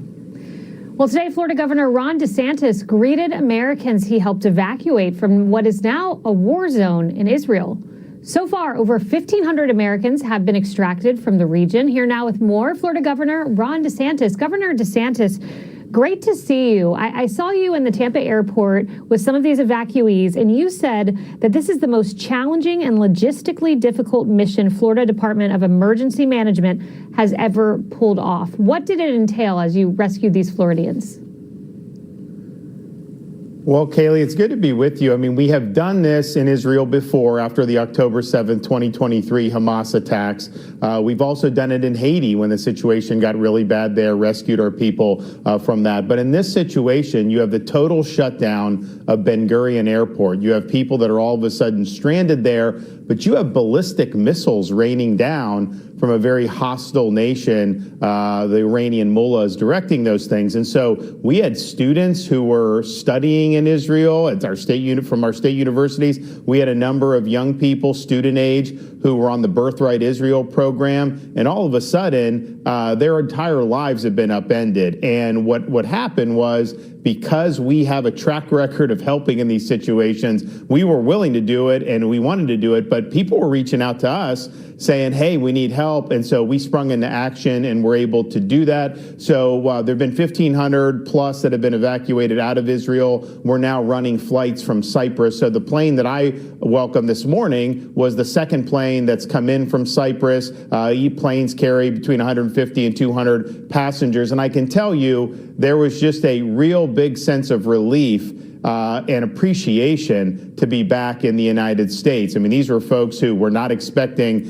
Well, today, Florida Governor Ron DeSantis greeted Americans he helped evacuate from what is now a war zone in Israel. So far, over 1,500 Americans have been extracted from the region. Here now with more, Florida Governor Ron DeSantis. Governor DeSantis, great to see you. I saw you in the Tampa airport with some of these evacuees, and you said that this is the most challenging and logistically difficult mission Florida Department of Emergency Management has ever pulled off. What did it entail as you rescued these Floridians? Well, Kaylee, it's good to be with you. I mean, we have done this in Israel before after the October 7th, 2023 Hamas attacks. We've also done it in Haiti when the situation got really bad there, rescued our people from that. But in this situation, you have the total shutdown of Ben Gurion Airport. You have people that are all of a sudden stranded there, but you have ballistic missiles raining down from a very hostile nation. The Iranian mullahs directing those things. And so we had students who were studying in Israel at our from our state universities. We had a number of young people, student age, who were on the Birthright Israel program. And all of a sudden, their entire lives have been upended. And what happened was, because we have a track record of helping in these situations, we were willing to do it and we wanted to do it, but people were reaching out to us saying, hey, we need help. And so we sprung into action and were able to do that. So there have been 1,500 plus that have been evacuated out of Israel. We're now running flights from Cyprus. So the plane that I welcomed this morning was the second plane that's come in from Cyprus. Planes carry between 150 and 200 passengers. And I can tell you, there was just a real big sense of relief and appreciation to be back in the United States. I mean, these were folks who were not expecting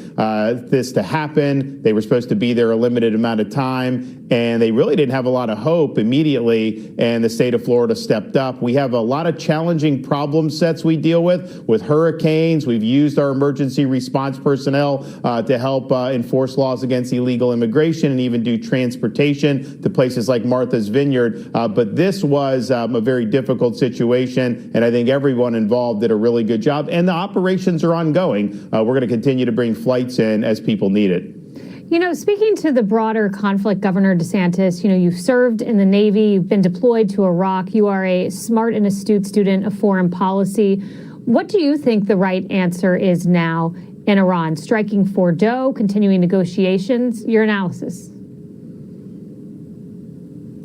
this to happen. They were supposed to be there a limited amount of time, and they really didn't have a lot of hope immediately, and the state of Florida stepped up. We have a lot of challenging problem sets we deal with hurricanes. We've used our emergency response personnel to help enforce laws against illegal immigration and even do transportation to places like Martha's Vineyard. But this was a very difficult situation, and I think everyone involved did a really good job, and the operations are ongoing. We're going to continue to bring flights in as people need it. You know, speaking to the broader conflict, Governor DeSantis, you've served in the Navy, you've been deployed to Iraq, you are a smart and astute student of foreign policy. What do you think the right answer is now in Iran? Striking Fordo, continuing negotiations? Your analysis.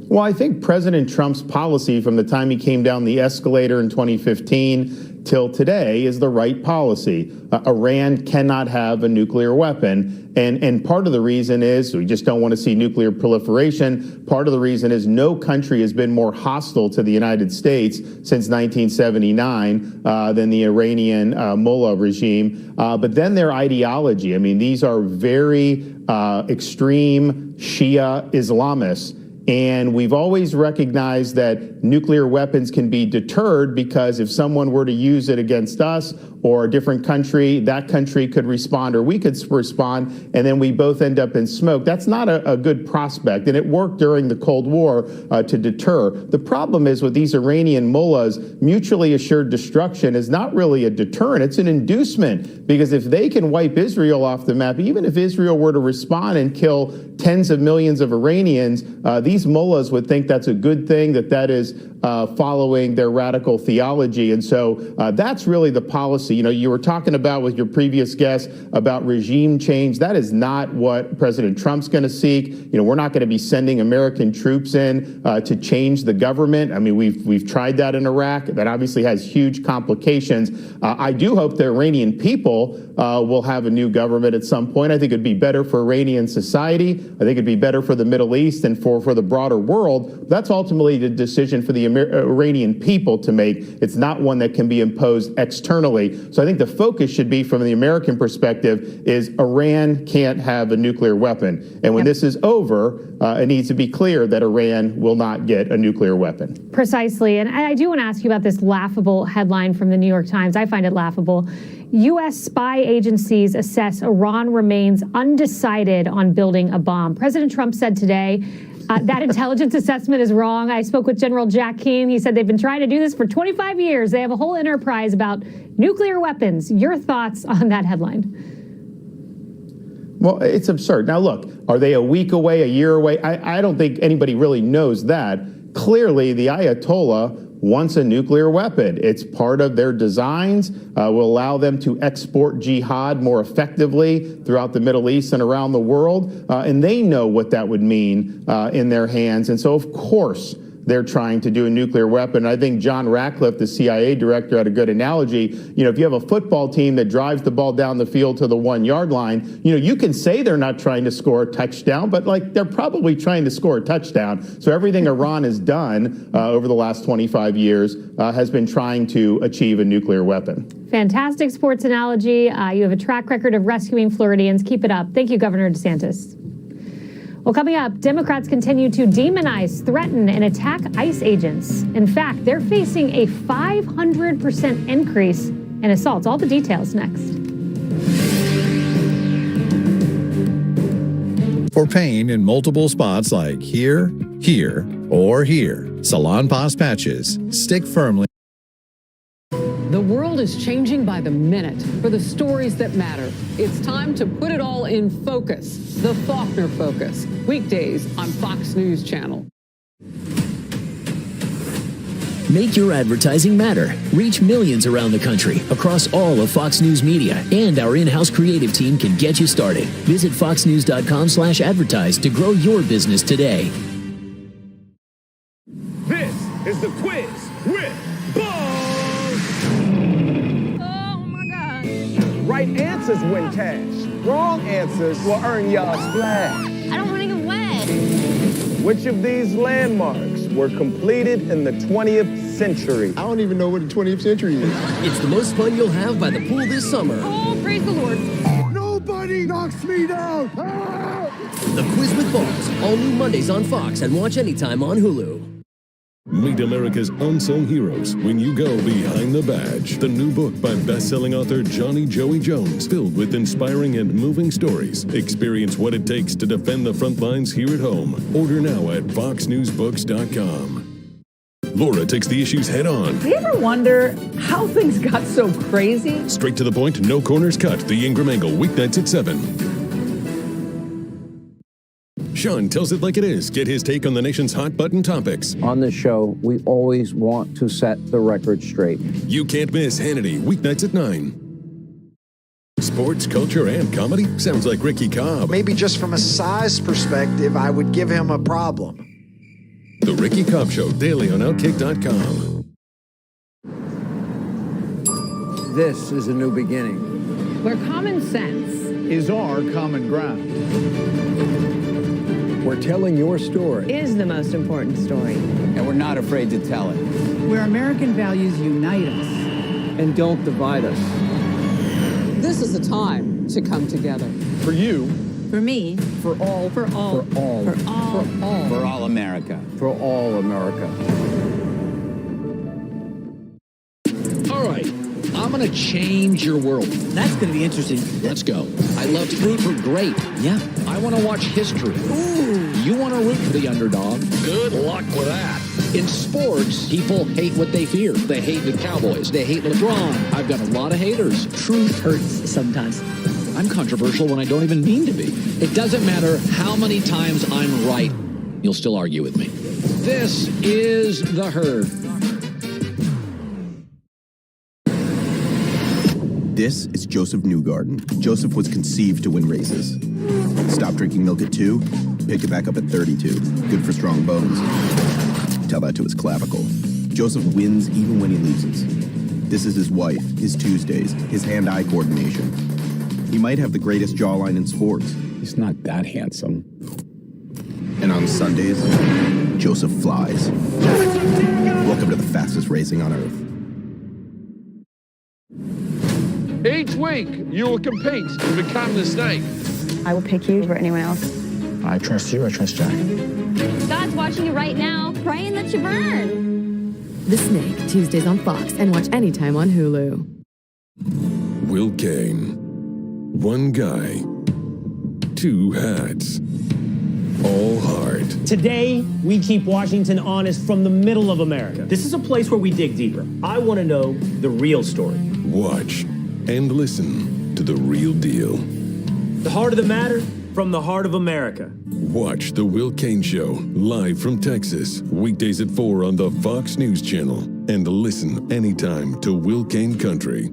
Well, I think President Trump's policy from the time he came down the escalator in 2015 till today is the right policy. Iran cannot have a nuclear weapon. And part of the reason is we just don't want to see nuclear proliferation. Part of the reason is no country has been more hostile to the United States since 1979 than the Iranian mullah regime. But then their ideology. I mean, these are very extreme Shia Islamists. And we've always recognized that nuclear weapons can be deterred because if someone were to use it against us or a different country, that country could respond or we could respond, and then we both end up in smoke. That's not a good prospect, and it worked during the Cold War to deter. The problem is with these Iranian mullahs, mutually assured destruction is not really a deterrent, it's an inducement, because if they can wipe Israel off the map, even if Israel were to respond and kill tens of millions of Iranians, these mullahs would think that's a good thing, that is following their radical theology. And so that's really the policy. You know, you were talking about with your previous guest about regime change. That is not what President Trump's going to seek. You know, we're not going to be sending American troops in to change the government. I mean, we've tried that in Iraq. That obviously has huge complications. I do hope the Iranian people will have a new government at some point. I think it'd be better for Iranian society. I think it'd be better for the Middle East and for the broader world. That's ultimately the decision for the Iranian people to make. It's not one that can be imposed externally. So I think the focus should be, from the American perspective, is Iran can't have a nuclear weapon. And when this is over, it needs to be clear that Iran will not get a nuclear weapon. Precisely. And I do want to ask you about this laughable headline from the New York Times. I find it laughable. U.S. spy agencies assess Iran remains undecided on building a bomb. President Trump said today that intelligence assessment is wrong. I spoke with General Jack Keane. He said they've been trying to do this for 25 years. They have a whole enterprise about nuclear weapons. Your thoughts on that headline? Well, it's absurd. Now, look, are they a week away, a year away? I don't think anybody really knows that. Clearly, the Ayatollah wants a nuclear weapon. It's part of their designs, will allow them to export jihad more effectively throughout the Middle East and around the world. And they know what that would mean in their hands. And so, of course, they're trying to do a nuclear weapon. I think John Ratcliffe, the CIA director, had a good analogy. You know, if you have a football team that drives the ball down the field to the 1 yard line, you know, you can say they're not trying to score a touchdown, but like they're probably trying to score a touchdown. So everything Iran has done over the last 25 years has been trying to achieve a nuclear weapon. Fantastic sports analogy. You have a track record of rescuing Floridians. Keep it up. Thank you, Governor DeSantis. Well, coming up, Democrats continue to demonize, threaten, and attack ICE agents. In fact, they're facing a 500% increase in assaults. All the details next. For pain in multiple spots like here, here, or here, Salonpas patches stick firmly. The world is changing by the minute for the stories that matter. It's time to put it all in focus. The Faulkner Focus. Weekdays on Fox News Channel. Make your advertising matter. Reach millions around the country across all of Fox News Media, and our in-house creative team can get you started. Visit foxnews.com/advertise to grow your business today. This is the quiz with Right answers win cash. Wrong answers will earn you a splash. I don't want to get wet. Which of these landmarks were completed in the 20th century? I don't even know what the 20th century is. It's the most fun you'll have by the pool this summer. Oh, praise the Lord. Nobody knocks me down. Ah! The Quiz with Balls. All new Mondays on Fox and watch anytime on Hulu. Meet America's unsung heroes when you go behind the badge. The new book by best-selling author Johnny Joey Jones, filled with inspiring and moving stories. Experience what it takes to defend the front lines here at home. Order now at foxnewsbooks.com. Laura takes the issues head on. Do you ever wonder how things got so crazy? Straight to the point, no corners cut. The Ingram Angle, weeknights at 7. Sean tells it like it is. Get his take on the nation's hot button topics. On this show, we always want to set the record straight. You can't miss Hannity, weeknights at 9. Sports, culture, and comedy? Sounds like Ricky Cobb. Maybe just from a size perspective, I would give him a problem. The Ricky Cobb Show, daily on Outkick.com. This is a new beginning. Where common sense is our common ground. We're telling your story. Is the most important story. And we're not afraid to tell it. Where American values unite us. And don't divide us. This is a time to come together. For you. For me. For all. For all. For all. For all. For all. For all America. For all America. All right. I'm going to change your world. That's going to be interesting. Let's go. I love to root for great. Yeah. I want to watch history. Ooh. You want to root for the underdog. Good luck with that. In sports, people hate what they fear. They hate the Cowboys. They hate LeBron. I've got a lot of haters. Truth hurts sometimes. I'm controversial when I don't even mean to be. It doesn't matter how many times I'm right. You'll still argue with me. This is The Herd. This is Joseph Newgarden. Joseph was conceived to win races. Stopped drinking milk at 2, picked it back up at 32. Good for strong bones. Tell that to his clavicle. Joseph wins even when he loses. This is his wife, his Tuesdays, his hand-eye coordination. He might have the greatest jawline in sports. He's not that handsome. And on Sundays, Joseph flies. Welcome to the fastest racing on Earth. Each week, you will compete to become the snake. I will pick you over anyone else. I trust you, I trust Jack. God's watching you right now, praying that you burn. The Snake, Tuesdays on Fox, and watch anytime on Hulu. Will Kane. One guy, two hats, all heart. Today, we keep Washington honest from the middle of America. This is a place where we dig deeper. I want to know the real story. Watch and listen to the real deal. The heart of the matter from the heart of America. Watch The Will Kane Show live from Texas, weekdays at 4 on the Fox News Channel. And listen anytime to Will Kane Country.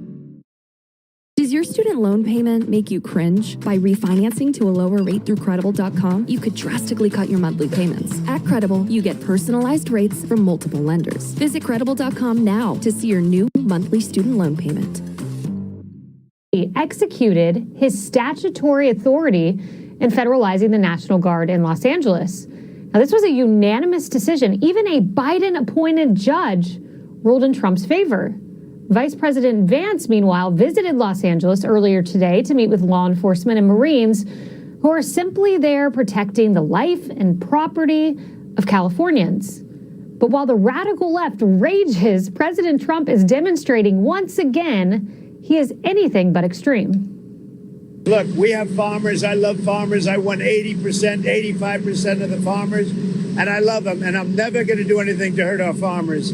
Does your student loan payment make you cringe? By refinancing to a lower rate through Credible.com, you could drastically cut your monthly payments. At Credible, you get personalized rates from multiple lenders. Visit Credible.com now to see your new monthly student loan payment. He executed his statutory authority in federalizing the National Guard in Los Angeles. Now, this was a unanimous decision. Even a Biden-appointed judge ruled in Trump's favor. Vice President Vance, meanwhile, visited Los Angeles earlier today to meet with law enforcement and Marines who are simply there protecting the life and property of Californians. But while the radical left rages, President Trump is demonstrating once again he is anything but extreme. Look, we have farmers. I love farmers. I won 80%, 85% of the farmers, and I love them. And I'm never going to do anything to hurt our farmers.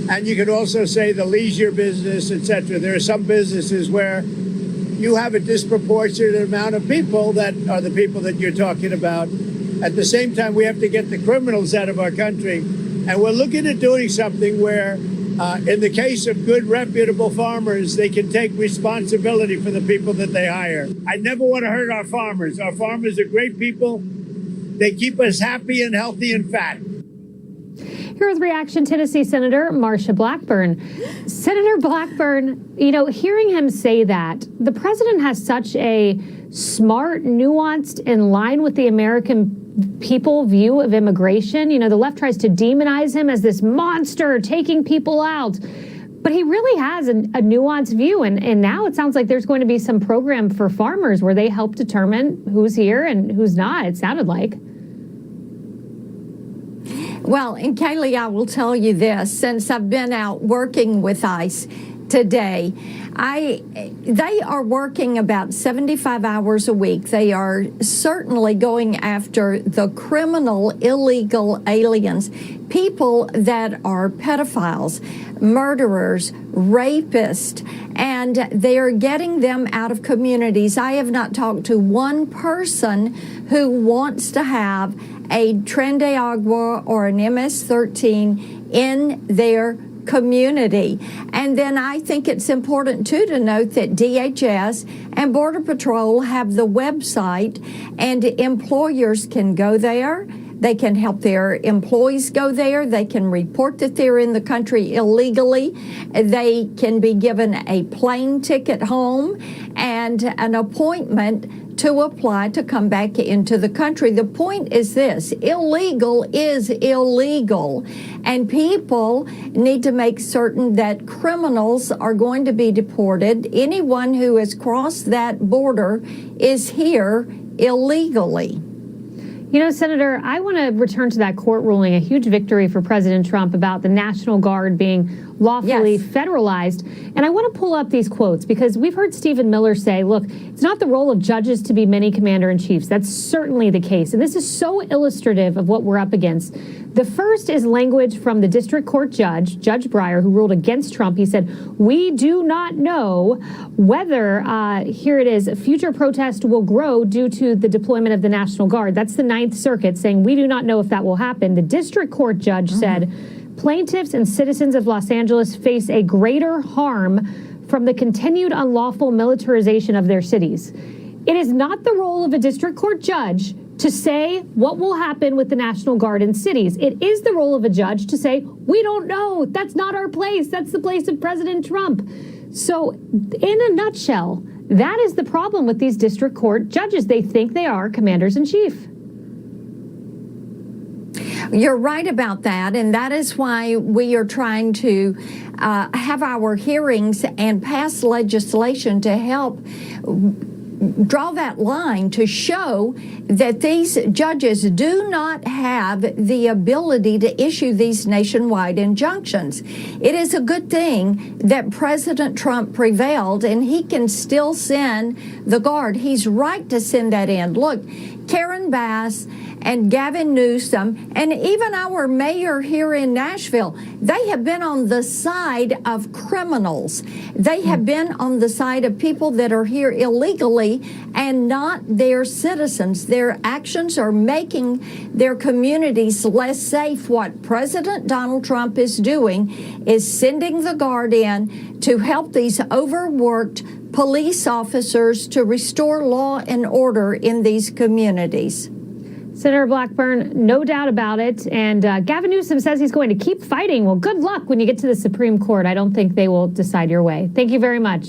And you could also say the leisure business, etc. There are some businesses where you have a disproportionate amount of people that are the people that you're talking about. At the same time, we have to get the criminals out of our country. And we're looking at doing something where, in the case of good, reputable farmers, they can take responsibility for the people that they hire. I never want to hurt our farmers. Our farmers are great people. They keep us happy and healthy and fat. Here's reaction Tennessee Senator Marsha Blackburn. Senator Blackburn, hearing him say that, the president has such a smart, nuanced, in line with the American people view of immigration. The left tries to demonize him as this monster taking people out. But he really has a nuanced view. And now it sounds like there's going to be some program for farmers where they help determine who's here and who's not, it sounded like. Well, and Kaylee, I will tell you this, since I've been out working with ICE today, they are working about 75 hours a week. They are certainly going after the criminal, illegal aliens, people that are pedophiles, murderers, rapists, and they are getting them out of communities. I have not talked to one person who wants to have a Tren de Agua or an MS-13 in their community. And then I think it's important, too, to note that DHS and Border Patrol have the website, and employers can go there. They can help their employees go there. They can report that they're in the country illegally. They can be given a plane ticket home and an appointment to apply to come back into the country. The point is this: illegal is illegal, and people need to make certain that criminals are going to be deported. Anyone who has crossed that border is here illegally. Senator, I want to return to that court ruling, a huge victory for President Trump about the National Guard being lawfully federalized. And I want to pull up these quotes because we've heard Stephen Miller say, look, it's not the role of judges to be many commander-in-chiefs. That's certainly the case. And this is so illustrative of what we're up against. The first is language from the district court judge, Judge Breyer, who ruled against Trump. He said, we do not know whether, here it is, future protest will grow due to the deployment of the National Guard. That's the Ninth Circuit saying we do not know if that will happen. The district court judge said plaintiffs and citizens of Los Angeles face a greater harm from the continued unlawful militarization of their cities. It is not the role of a district court judge to say what will happen with the National Guard in cities. It is the role of a judge to say, we don't know. That's not our place. That's the place of President Trump. So in a nutshell, that is the problem with these district court judges. They think they are commanders in chief. You're right about that, and that is why we are trying to have our hearings and pass legislation to help draw that line to show that these judges do not have the ability to issue these nationwide injunctions. It is a good thing that President Trump prevailed and he can still send the Guard. He's right to send that in. Look, Karen Bass and Gavin Newsom and even our mayor here in Nashville, they have been on the side of criminals. They have been on the side of people that are here illegally and not their citizens. Their actions are making their communities less safe. What President Donald Trump is doing is sending the Guard in to help these overworked police officers to restore law and order in these communities. Senator Blackburn, no doubt about it. And Gavin Newsom says he's going to keep fighting. Well, good luck when you get to the Supreme Court. I don't think they will decide your way. Thank you very much.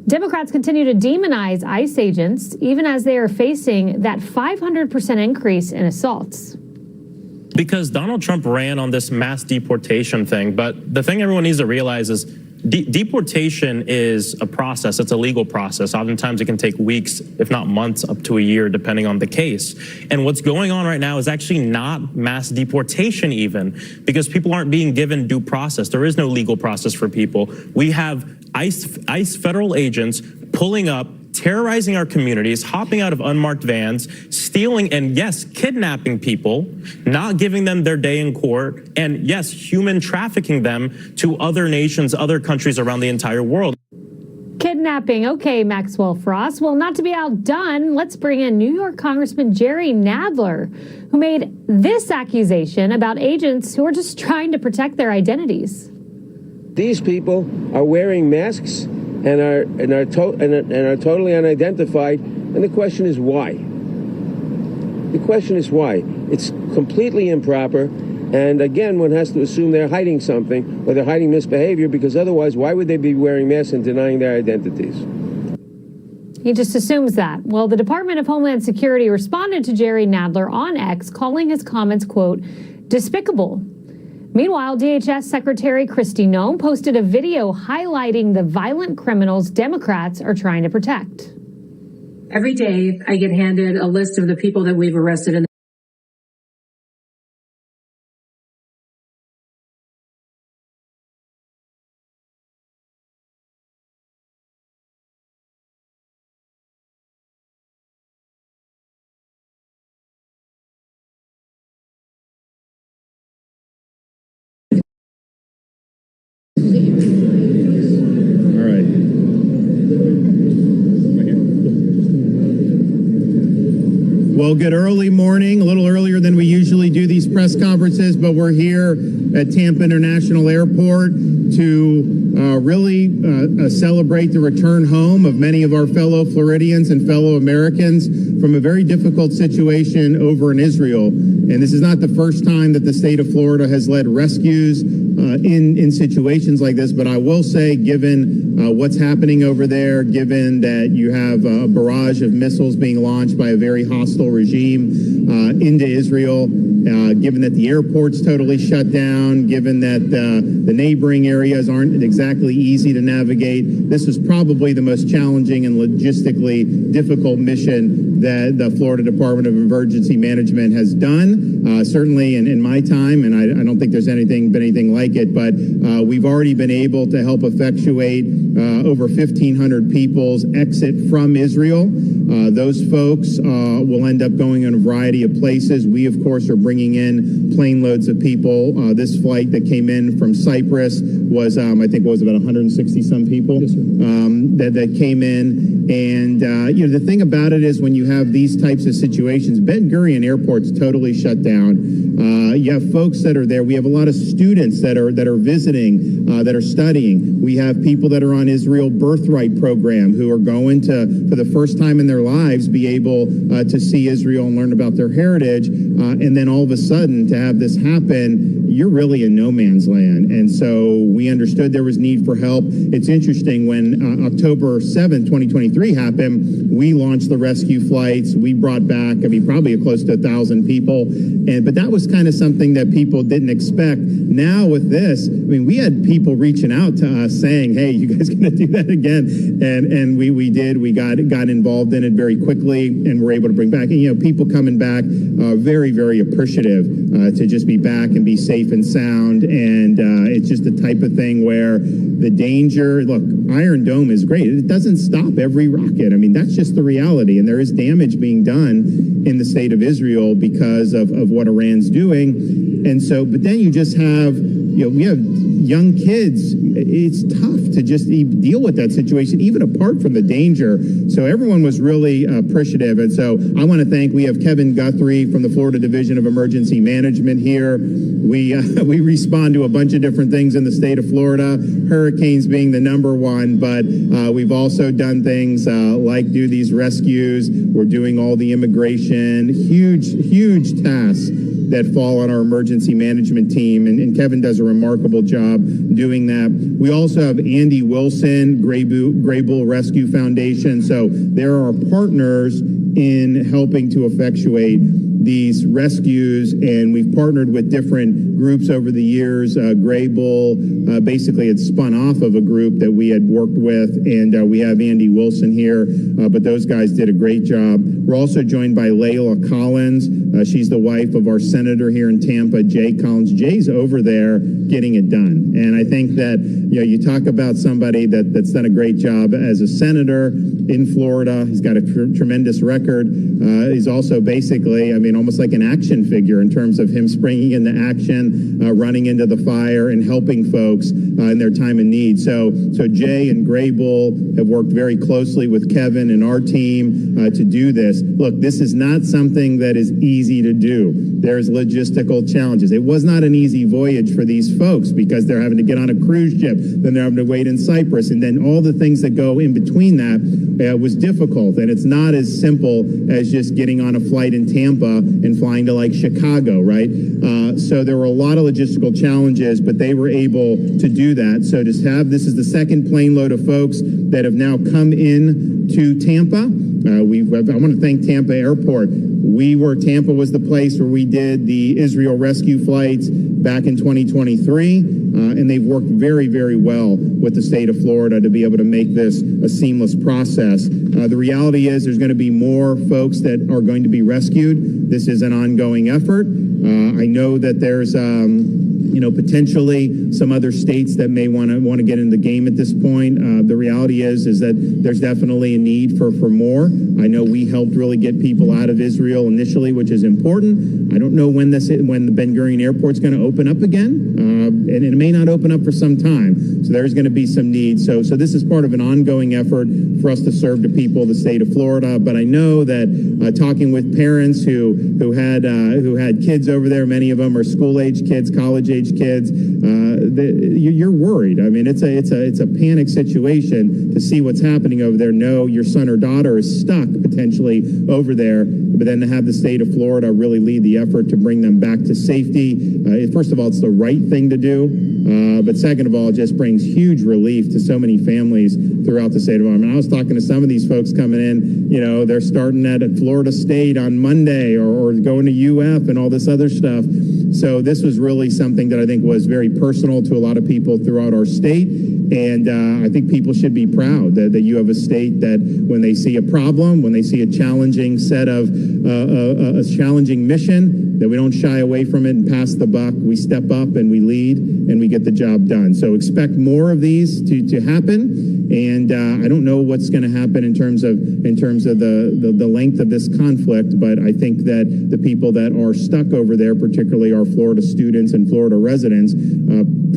Democrats continue to demonize ICE agents, even as they are facing that 500% increase in assaults. Because Donald Trump ran on this mass deportation thing. But the thing everyone needs to realize is deportation is a process. It's a legal process. Oftentimes it can take weeks, if not months, up to a year, depending on the case. And what's going on right now is actually not mass deportation even, because people aren't being given due process. There is no legal process for people. We have ICE federal agents pulling up, terrorizing our communities, hopping out of unmarked vans, stealing and, yes, kidnapping people, not giving them their day in court, and, yes, human trafficking them to other nations, other countries around the entire world. Kidnapping. Okay, Maxwell Frost. Well, not to be outdone, let's bring in New York Congressman Jerry Nadler, who made this accusation about agents who are just trying to protect their identities. These people are wearing masks and are totally unidentified, and the question is why? The question is why. It's completely improper, and again, one has to assume they're hiding something or they're hiding misbehavior, because otherwise, why would they be wearing masks and denying their identities? He just assumes that. Well, the Department of Homeland Security responded to Jerry Nadler on X, calling his comments, quote, despicable. Meanwhile, DHS Secretary Kristi Noem posted a video highlighting the violent criminals Democrats are trying to protect. Every day, I get handed a list of the people that we've arrested in Well, good early morning, a little earlier than we usually do these press conferences, but we're here at Tampa International Airport to really celebrate the return home of many of our fellow Floridians and fellow Americans from a very difficult situation over in Israel. And this is not the first time that the state of Florida has led rescues in situations like this, but I will say, given what's happening over there, given that you have a barrage of missiles being launched by a very hostile regime into Israel, given that the airport's totally shut down, given that the neighboring areas aren't exactly easy to navigate, this is probably the most challenging and logistically difficult mission that the Florida Department of Emergency Management has done, certainly in my time, and I don't think there's been anything like like it, but we've already been able to help effectuate over 1,500 people's exit from Israel. Those folks will end up going in a variety of places. We, of course, are bringing in plane loads of people. This flight that came in from Cyprus was, I think, it was about 160 some people that came in. And the thing about it is when you have these types of situations, Ben Gurion Airport's totally shut down. You have folks that are there. We have a lot of students that are visiting, that are studying. We have people that are on Israel Birthright program who are going to, for the first time in their lives, be able to see Israel and learn about their heritage. And then all of a sudden to have this happen, you're really in no man's land. And so we understood there was need for help. It's interesting, when October 7th, 2023 happened, we launched the rescue flights. We brought back, probably close to 1,000 people. But that was kind of something that people didn't expect. Now with this, we had people reaching out to us saying, hey, you guys going to do that again? And we did. We got involved in it very quickly and were able to bring back, people coming back very, very appreciative to just be back and be safe and sound. And it's just the type of thing where the danger, look, Iron Dome is great. It doesn't stop every rocket. That's just the reality. And there is damage being done in the state of Israel because of what Iran's doing. And so, but then you just have, we have young kids. It's tough to just deal with that situation, even apart from the danger. So everyone was really appreciative. And so I want to thank, we have Kevin Guthrie from the Florida Division of Emergency Management here. We respond to a bunch of different things in the state of Florida, hurricanes being the number one, but we've also done things like do these rescues. We're doing all the immigration, huge tasks that fall on our emergency management team, and Kevin does a remarkable job doing that. We also have Andy Wilson, Gray Bull Rescue Foundation. So there are partners in helping to effectuate these rescues, and we've partnered with different groups over the years. Gray Bull basically had spun off of a group that we had worked with, and we have Andy Wilson here, but those guys did a great job. We're also joined by Layla Collins. She's the wife of our senator here in Tampa, Jay Collins. Jay's over there getting it done, and I think that you talk about somebody that's done a great job as a senator in Florida. He's got a tremendous record. He's also basically, almost like an action figure in terms of him springing into action, running into the fire, and helping folks in their time of need. So Jay and Gray Bull have worked very closely with Kevin and our team to do this. Look, this is not something that is easy to do. There's logistical challenges. It was not an easy voyage for these folks because they're having to get on a cruise ship, then they're having to wait in Cyprus, and then all the things that go in between that was difficult. And it's not as simple as just getting on a flight in Tampa and flying to like Chicago, right? So there were a lot of logistical challenges, but they were able to do that. So this is the second plane load of folks that have now come in to Tampa. I want to thank Tampa Airport. Tampa was the place where we did the Israel rescue flights back in 2023, and they've worked very, very well with the state of Florida to be able to make this a seamless process. The reality is there's going to be more folks that are going to be rescued. This is an ongoing effort. I know that there's potentially some other states that may want to get in the game at this point. The reality is that there's definitely a need for more. I know we helped really get people out of Israel initially, which is important. I don't know when the Ben Gurion Airport's going to open up again, and it may not open up for some time. So there's going to be some need. So this is part of an ongoing effort for us to serve the people of the state of Florida. But I know that talking with parents who had kids over there, many of them are school-age kids, college-age kids, you're worried. It's a panic situation to see what's happening over there. Know your son or daughter is stuck potentially over there, but then to have the state of Florida really lead the effort to bring them back to safety. First of all, it's the right thing to do, but second of all, it just brings huge relief to so many families throughout the state of Florida. I was talking to some of these folks coming in, they're starting at Florida State on Monday or going to UF and all this other stuff. So this was really something that I think was very personal to a lot of people throughout our state. And I think people should be proud that you have a state that when they see a problem, when they see a challenging set of a challenging mission, that we don't shy away from it and pass the buck. We step up and we lead and we get the job done. So expect more of these to happen. And I don't know what's going to happen in terms of the length of this conflict, but I think that the people that are stuck over there, particularly our Florida students and Florida residents,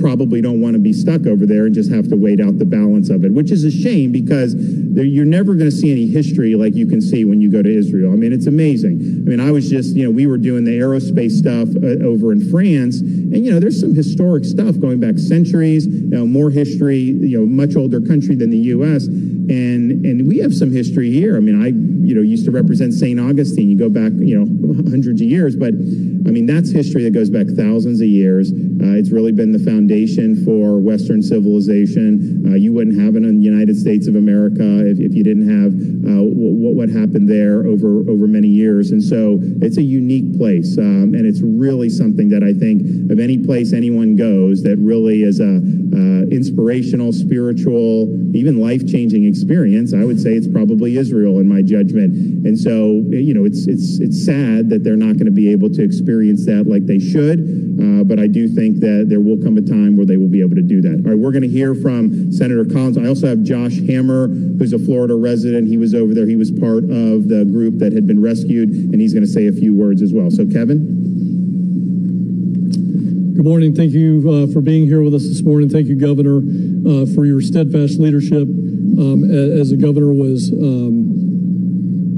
probably don't want to be stuck over there and just have to wait out the balance of it, which is a shame because you're never going to see any history like you can see when you go to Israel. I mean, it's amazing. I mean, I was just, we were doing the aerospace stuff over in France, and, there's some historic stuff going back centuries, more history, much older country than the U.S., and we have some history here. I mean, I used to represent St. Augustine. You go back, hundreds of years, but I mean, that's history that goes back thousands of years. It's really been the foundation for Western civilization. You wouldn't have it in the United States of America if you didn't have what happened there over many years. And so it's a unique place, and it's really something that I think of any place anyone goes that really is a inspirational, spiritual, even life-changing experience. I would say it's probably Israel in my judgment. And so, it's sad that they're not going to be able to experience that like they should, but I do think that there will come a time where they will be able to do that. All right, we're going to hear from Senator Collins. I also have Josh Hammer, who's a Florida resident. He was over there. He was part of the group that had been rescued, and he's going to say a few words as well. So, Kevin? Good morning. Thank you for being here with us this morning. Thank you, Governor, for your steadfast leadership as the governor was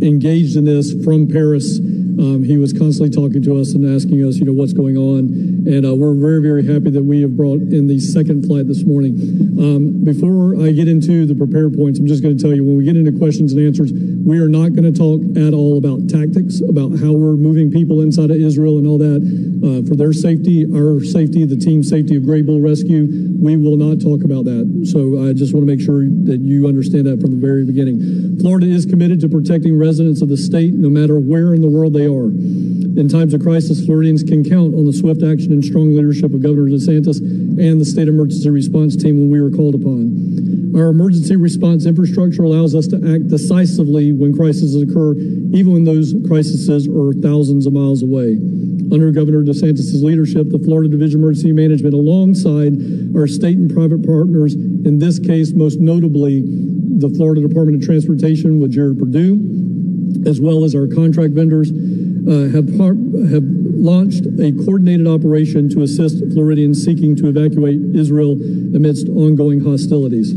engaged in this from Paris. He was constantly talking to us and asking us, what's going on. And we're very, very happy that we have brought in the second flight this morning. Before I get into the prepared points, I'm just going to tell you, when we get into questions and answers, we are not going to talk at all about tactics, about how we're moving people inside of Israel and all that. For their safety, our safety, the team's safety of Gray Bull Rescue, we will not talk about that. So I just want to make sure that you understand that from the very beginning. Florida is committed to protecting residents of the state, no matter where in the world they are. In times of crisis, Floridians can count on the swift action and strong leadership of Governor DeSantis and the state emergency response team when we were called upon. Our emergency response infrastructure allows us to act decisively when crises occur, even when those crises are thousands of miles away. Under Governor DeSantis' leadership, the Florida Division of Emergency Management, alongside our state and private partners, in this case, most notably, the Florida Department of Transportation with Jared Perdue, as well as our contract vendors, have launched a coordinated operation to assist Floridians seeking to evacuate Israel amidst ongoing hostilities.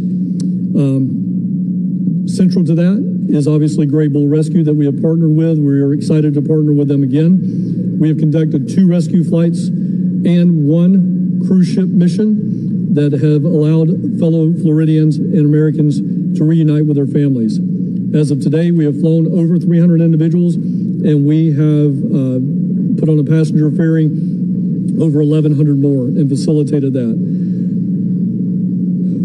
Central to that is obviously Gray Bull Rescue that we have partnered with. We are excited to partner with them again. We have conducted 2 rescue flights and 1 cruise ship mission that have allowed fellow Floridians and Americans to reunite with their families. As of today, we have flown over 300 individuals, and we have put on a passenger ferry over 1,100 more and facilitated that.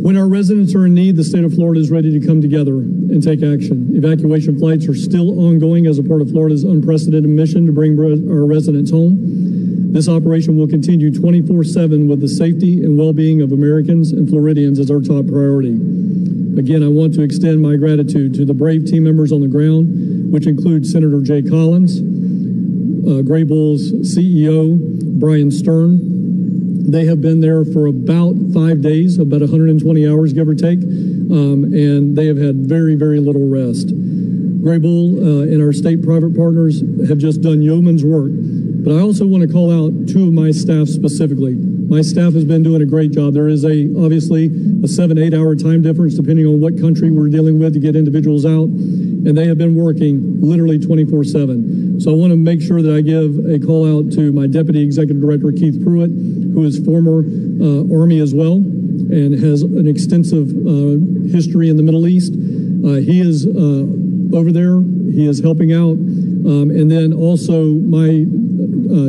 When our residents are in need, the state of Florida is ready to come together and take action. Evacuation flights are still ongoing as a part of Florida's unprecedented mission to bring our residents home. This operation will continue 24/7 with the safety and well-being of Americans and Floridians as our top priority. Again, I want to extend my gratitude to the brave team members on the ground, which include Senator Jay Collins, Gray Bull's CEO, Brian Stern. They have been there for about 5 days, about 120 hours, give or take, and they have had very, very little rest. Gray Bull and our state private partners have just done yeoman's work, but I also want to call out 2 of my staff specifically. My staff has been doing a great job. There is obviously a 7-8 hour time difference depending on what country we're dealing with to get individuals out, and they have been working literally 24/7. So I want to make sure that I give a call out to my Deputy Executive Director, Keith Pruitt, who is former Army as well and has an extensive history in the Middle East. He is over there. He is helping out. And then also my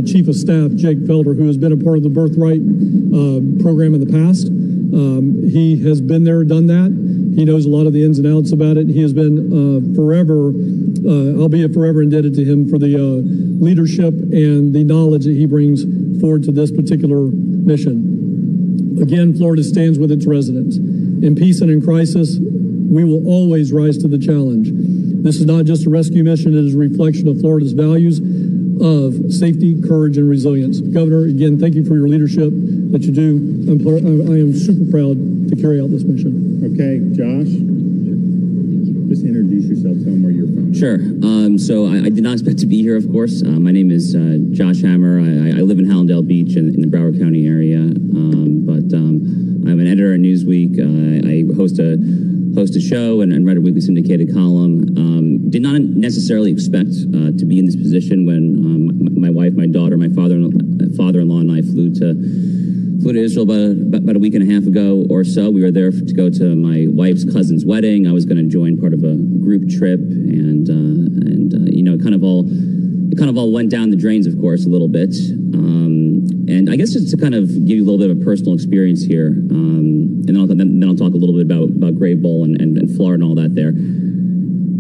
Chief of Staff, Jake Felder, who has been a part of the Birthright program in the past. He has been there, done that. He knows a lot of the ins and outs about it. He has been forever, I'll be forever indebted to him for the leadership and the knowledge that he brings forward to this particular mission. Again, Florida stands with its residents. In peace and in crisis, we will always rise to the challenge. This is not just a rescue mission, it is a reflection of Florida's values of safety, courage, and resilience. Governor, again, thank you for your leadership that you do. I am super proud to carry out this mission. Okay, Josh, just introduce yourself, tell them where you're from. Sure. So I did not expect to be here, of course. My name is Josh Hammer. I live in Hallandale Beach in the Broward County area, but I'm an editor at Newsweek. I host a show and write a weekly syndicated column. Did not necessarily expect to be in this position when my wife, my daughter, my father-in-law, and I flew to Israel about a week and a half ago or so. We were there to go to my wife's cousin's wedding. I was going to join part of a group trip, and you know, it kind of all went down the drains, of course, a little bit. And I guess just to kind of give you a little bit of a personal experience here, and then I'll talk a little bit about Grey Bull and Florida and all that there.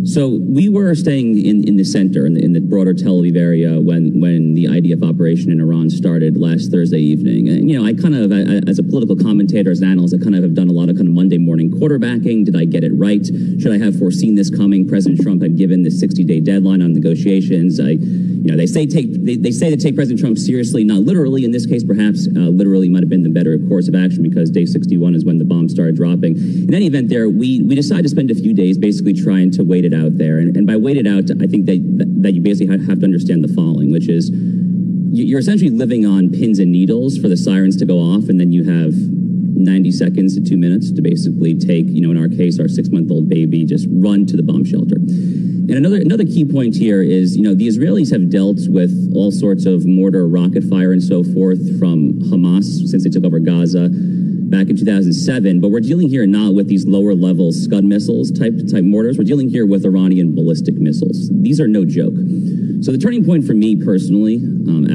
So we were staying in the center, in the broader Tel Aviv area when the IDF operation in Iran started last Thursday evening. And, you know, I kind of, as a political commentator, as an analyst, I kind of have done a lot of kind of Monday morning quarterbacking. Did I get it right? Should I have foreseen this coming? President Trump had given the 60-day deadline on negotiations. They say to take President Trump seriously, not literally in this case, perhaps literally might have been the better course of action because day 61 is when the bombs started dropping. In any event, we decided to spend a few days basically trying to wait it out there. And by wait it out, I think that you basically have to understand the following, which is you're essentially living on pins and needles for the sirens to go off, and then you have 90 seconds to 2 minutes to basically take, you know, in our case, our 6-month-old baby, just run to the bomb shelter. And another key point here is, you know, the Israelis have dealt with all sorts of mortar, rocket fire, and so forth from Hamas since they took over Gaza back in 2007. But we're dealing here not with these lower level Scud missiles type mortars. We're dealing here with Iranian ballistic missiles. These are no joke. So the turning point for me personally,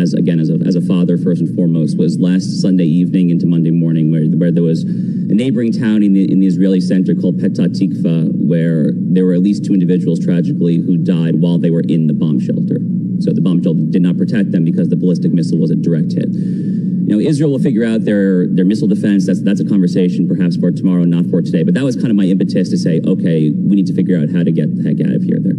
as a father first and foremost, was last Sunday evening into Monday morning, where there was a neighboring town in the Israeli center called Petah Tikva, where there were at least 2 individuals tragically who died while they were in the bomb shelter. So the bomb shelter did not protect them because the ballistic missile was a direct hit. You know, Israel will figure out their missile defense. That's a conversation perhaps for tomorrow, not for today. But that was kind of my impetus to say, okay, we need to figure out how to get the heck out of here. There,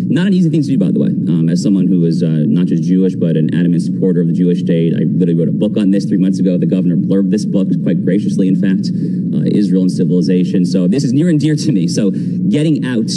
not an easy thing to do, by the way. As someone who is not just Jewish but an adamant supporter of the Jewish state, I literally wrote a book on this 3 months ago. The governor blurbed this book quite graciously, in fact, Israel and Civilization. So this is near and dear to me. So getting out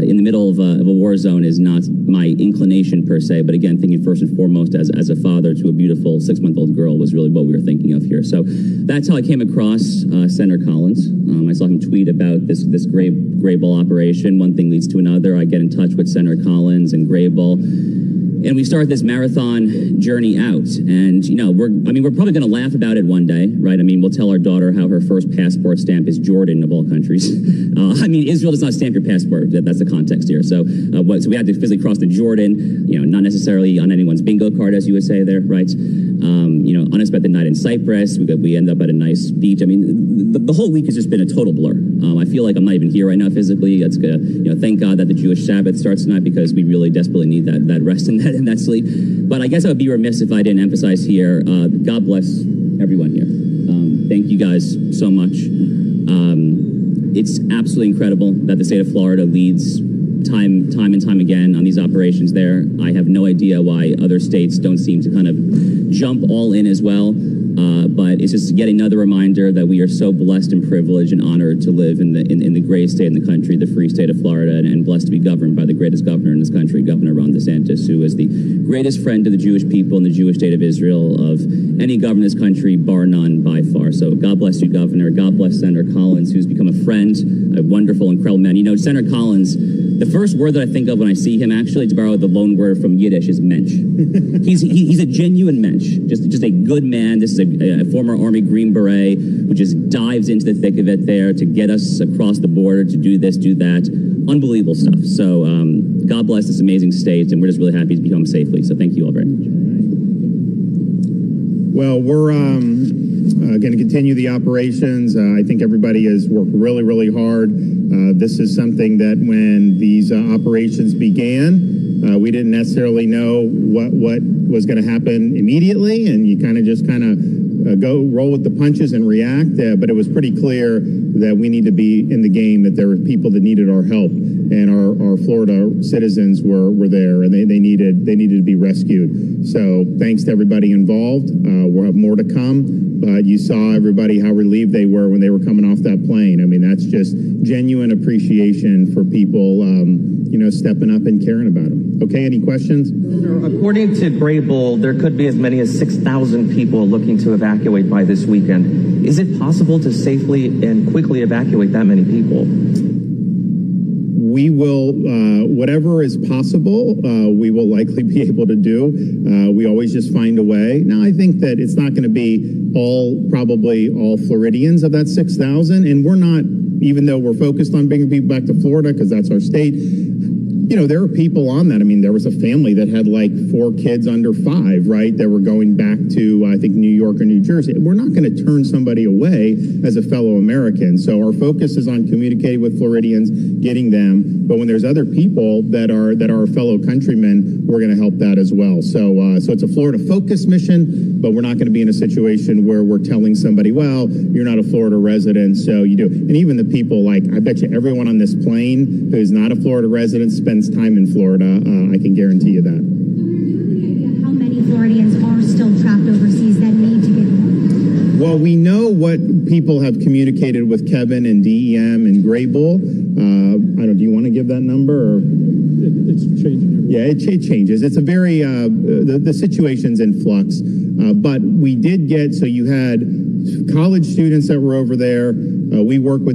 in the middle of a war zone is not my inclination per se, but again, thinking first and foremost as a father to a beautiful 6-month-old girl was really what we were thinking of here. So that's how I came across Senator Collins. I saw him tweet about this Grey Bull operation. One thing leads to another. I get in touch with Senator Collins and Grey Bull, and we start this marathon journey out. And, you know, we're probably going to laugh about it one day, right? I mean, we'll tell our daughter how her first passport stamp is Jordan of all countries. Israel does not stamp your passport. That's the context here. So we had to physically cross the Jordan, you know, not necessarily on anyone's bingo card, as you would say there, right? You know, unexpected night in Cyprus. We end up at a nice beach. I mean, the whole week has just been a total blur. I feel like I'm not even here right now physically. That's good. You know, thank God that the Jewish Sabbath starts tonight because we really desperately need that rest and that sleep. But I guess I would be remiss if I didn't emphasize here, God bless everyone here. Thank you guys so much. It's absolutely incredible that the state of Florida leads time and time again on these operations there. I have no idea why other states don't seem to kind of jump all in as well. But it's just yet another reminder that we are so blessed and privileged and honored to live in the greatest state in the country, the free state of Florida, and blessed to be governed by the greatest governor in this country, Governor Ron DeSantis, who is the greatest friend to the Jewish people and the Jewish state of Israel of any governor in this country, bar none, by far. So God bless you, Governor. God bless Senator Collins, who's become a friend, a wonderful, incredible man. You know, Senator Collins, the first word that I think of when I see him, actually, to borrow the loan word from Yiddish, is mensch. He's a genuine mensch, just a good man. This is a former Army Green Beret who just dives into the thick of it there to get us across the border, to do this, do that. Unbelievable stuff. So God bless this amazing state, and we're just really happy to be home safely. So thank you all very much. Well, we're going to continue the operations. I think everybody has worked really, really hard. This is something that when these operations began, we didn't necessarily know what was going to happen immediately, and you kind of go roll with the punches and react, but it was pretty clear that we need to be in the game, that there were people that needed our help, and our Florida citizens were there, and they needed to be rescued. So thanks to everybody involved. We'll have more to come, but you saw everybody how relieved they were when they were coming off that plane. I mean, that's just genuine appreciation for people, stepping up and caring about them. Okay, any questions? According to Grable, there could be as many as 6,000 people looking to evacuate by this weekend. Is it possible to safely and quickly evacuate that many people? We will, whatever is possible, we will likely be able to do. We always just find a way. Now, I think that it's not going to be probably all Floridians of that 6,000, and we're not, even though we're focused on bringing people back to Florida because that's our state. There are people on that. I mean, there was a family that had like 4 kids under 5, right, that were going back to, I think, New York or New Jersey. We're not going to turn somebody away as a fellow American. So our focus is on communicating with Floridians, getting them. But when there's other people that are fellow countrymen, we're going to help that as well. So it's a Florida focus mission, but we're not going to be in a situation where we're telling somebody, well, you're not a Florida resident, so you do. And even the people, like, I bet you everyone on this plane who is not a Florida resident spends time in Florida. I can guarantee you that. So do you have any idea how many Floridians are still trapped overseas that need to get home? Well, we know what people have communicated with Kevin and DEM and Grable. Do you want to give that number? Or? It's changing. Yeah, it changes. It's a very, the situation's in flux. But we did get, so you had college students that were over there. We work with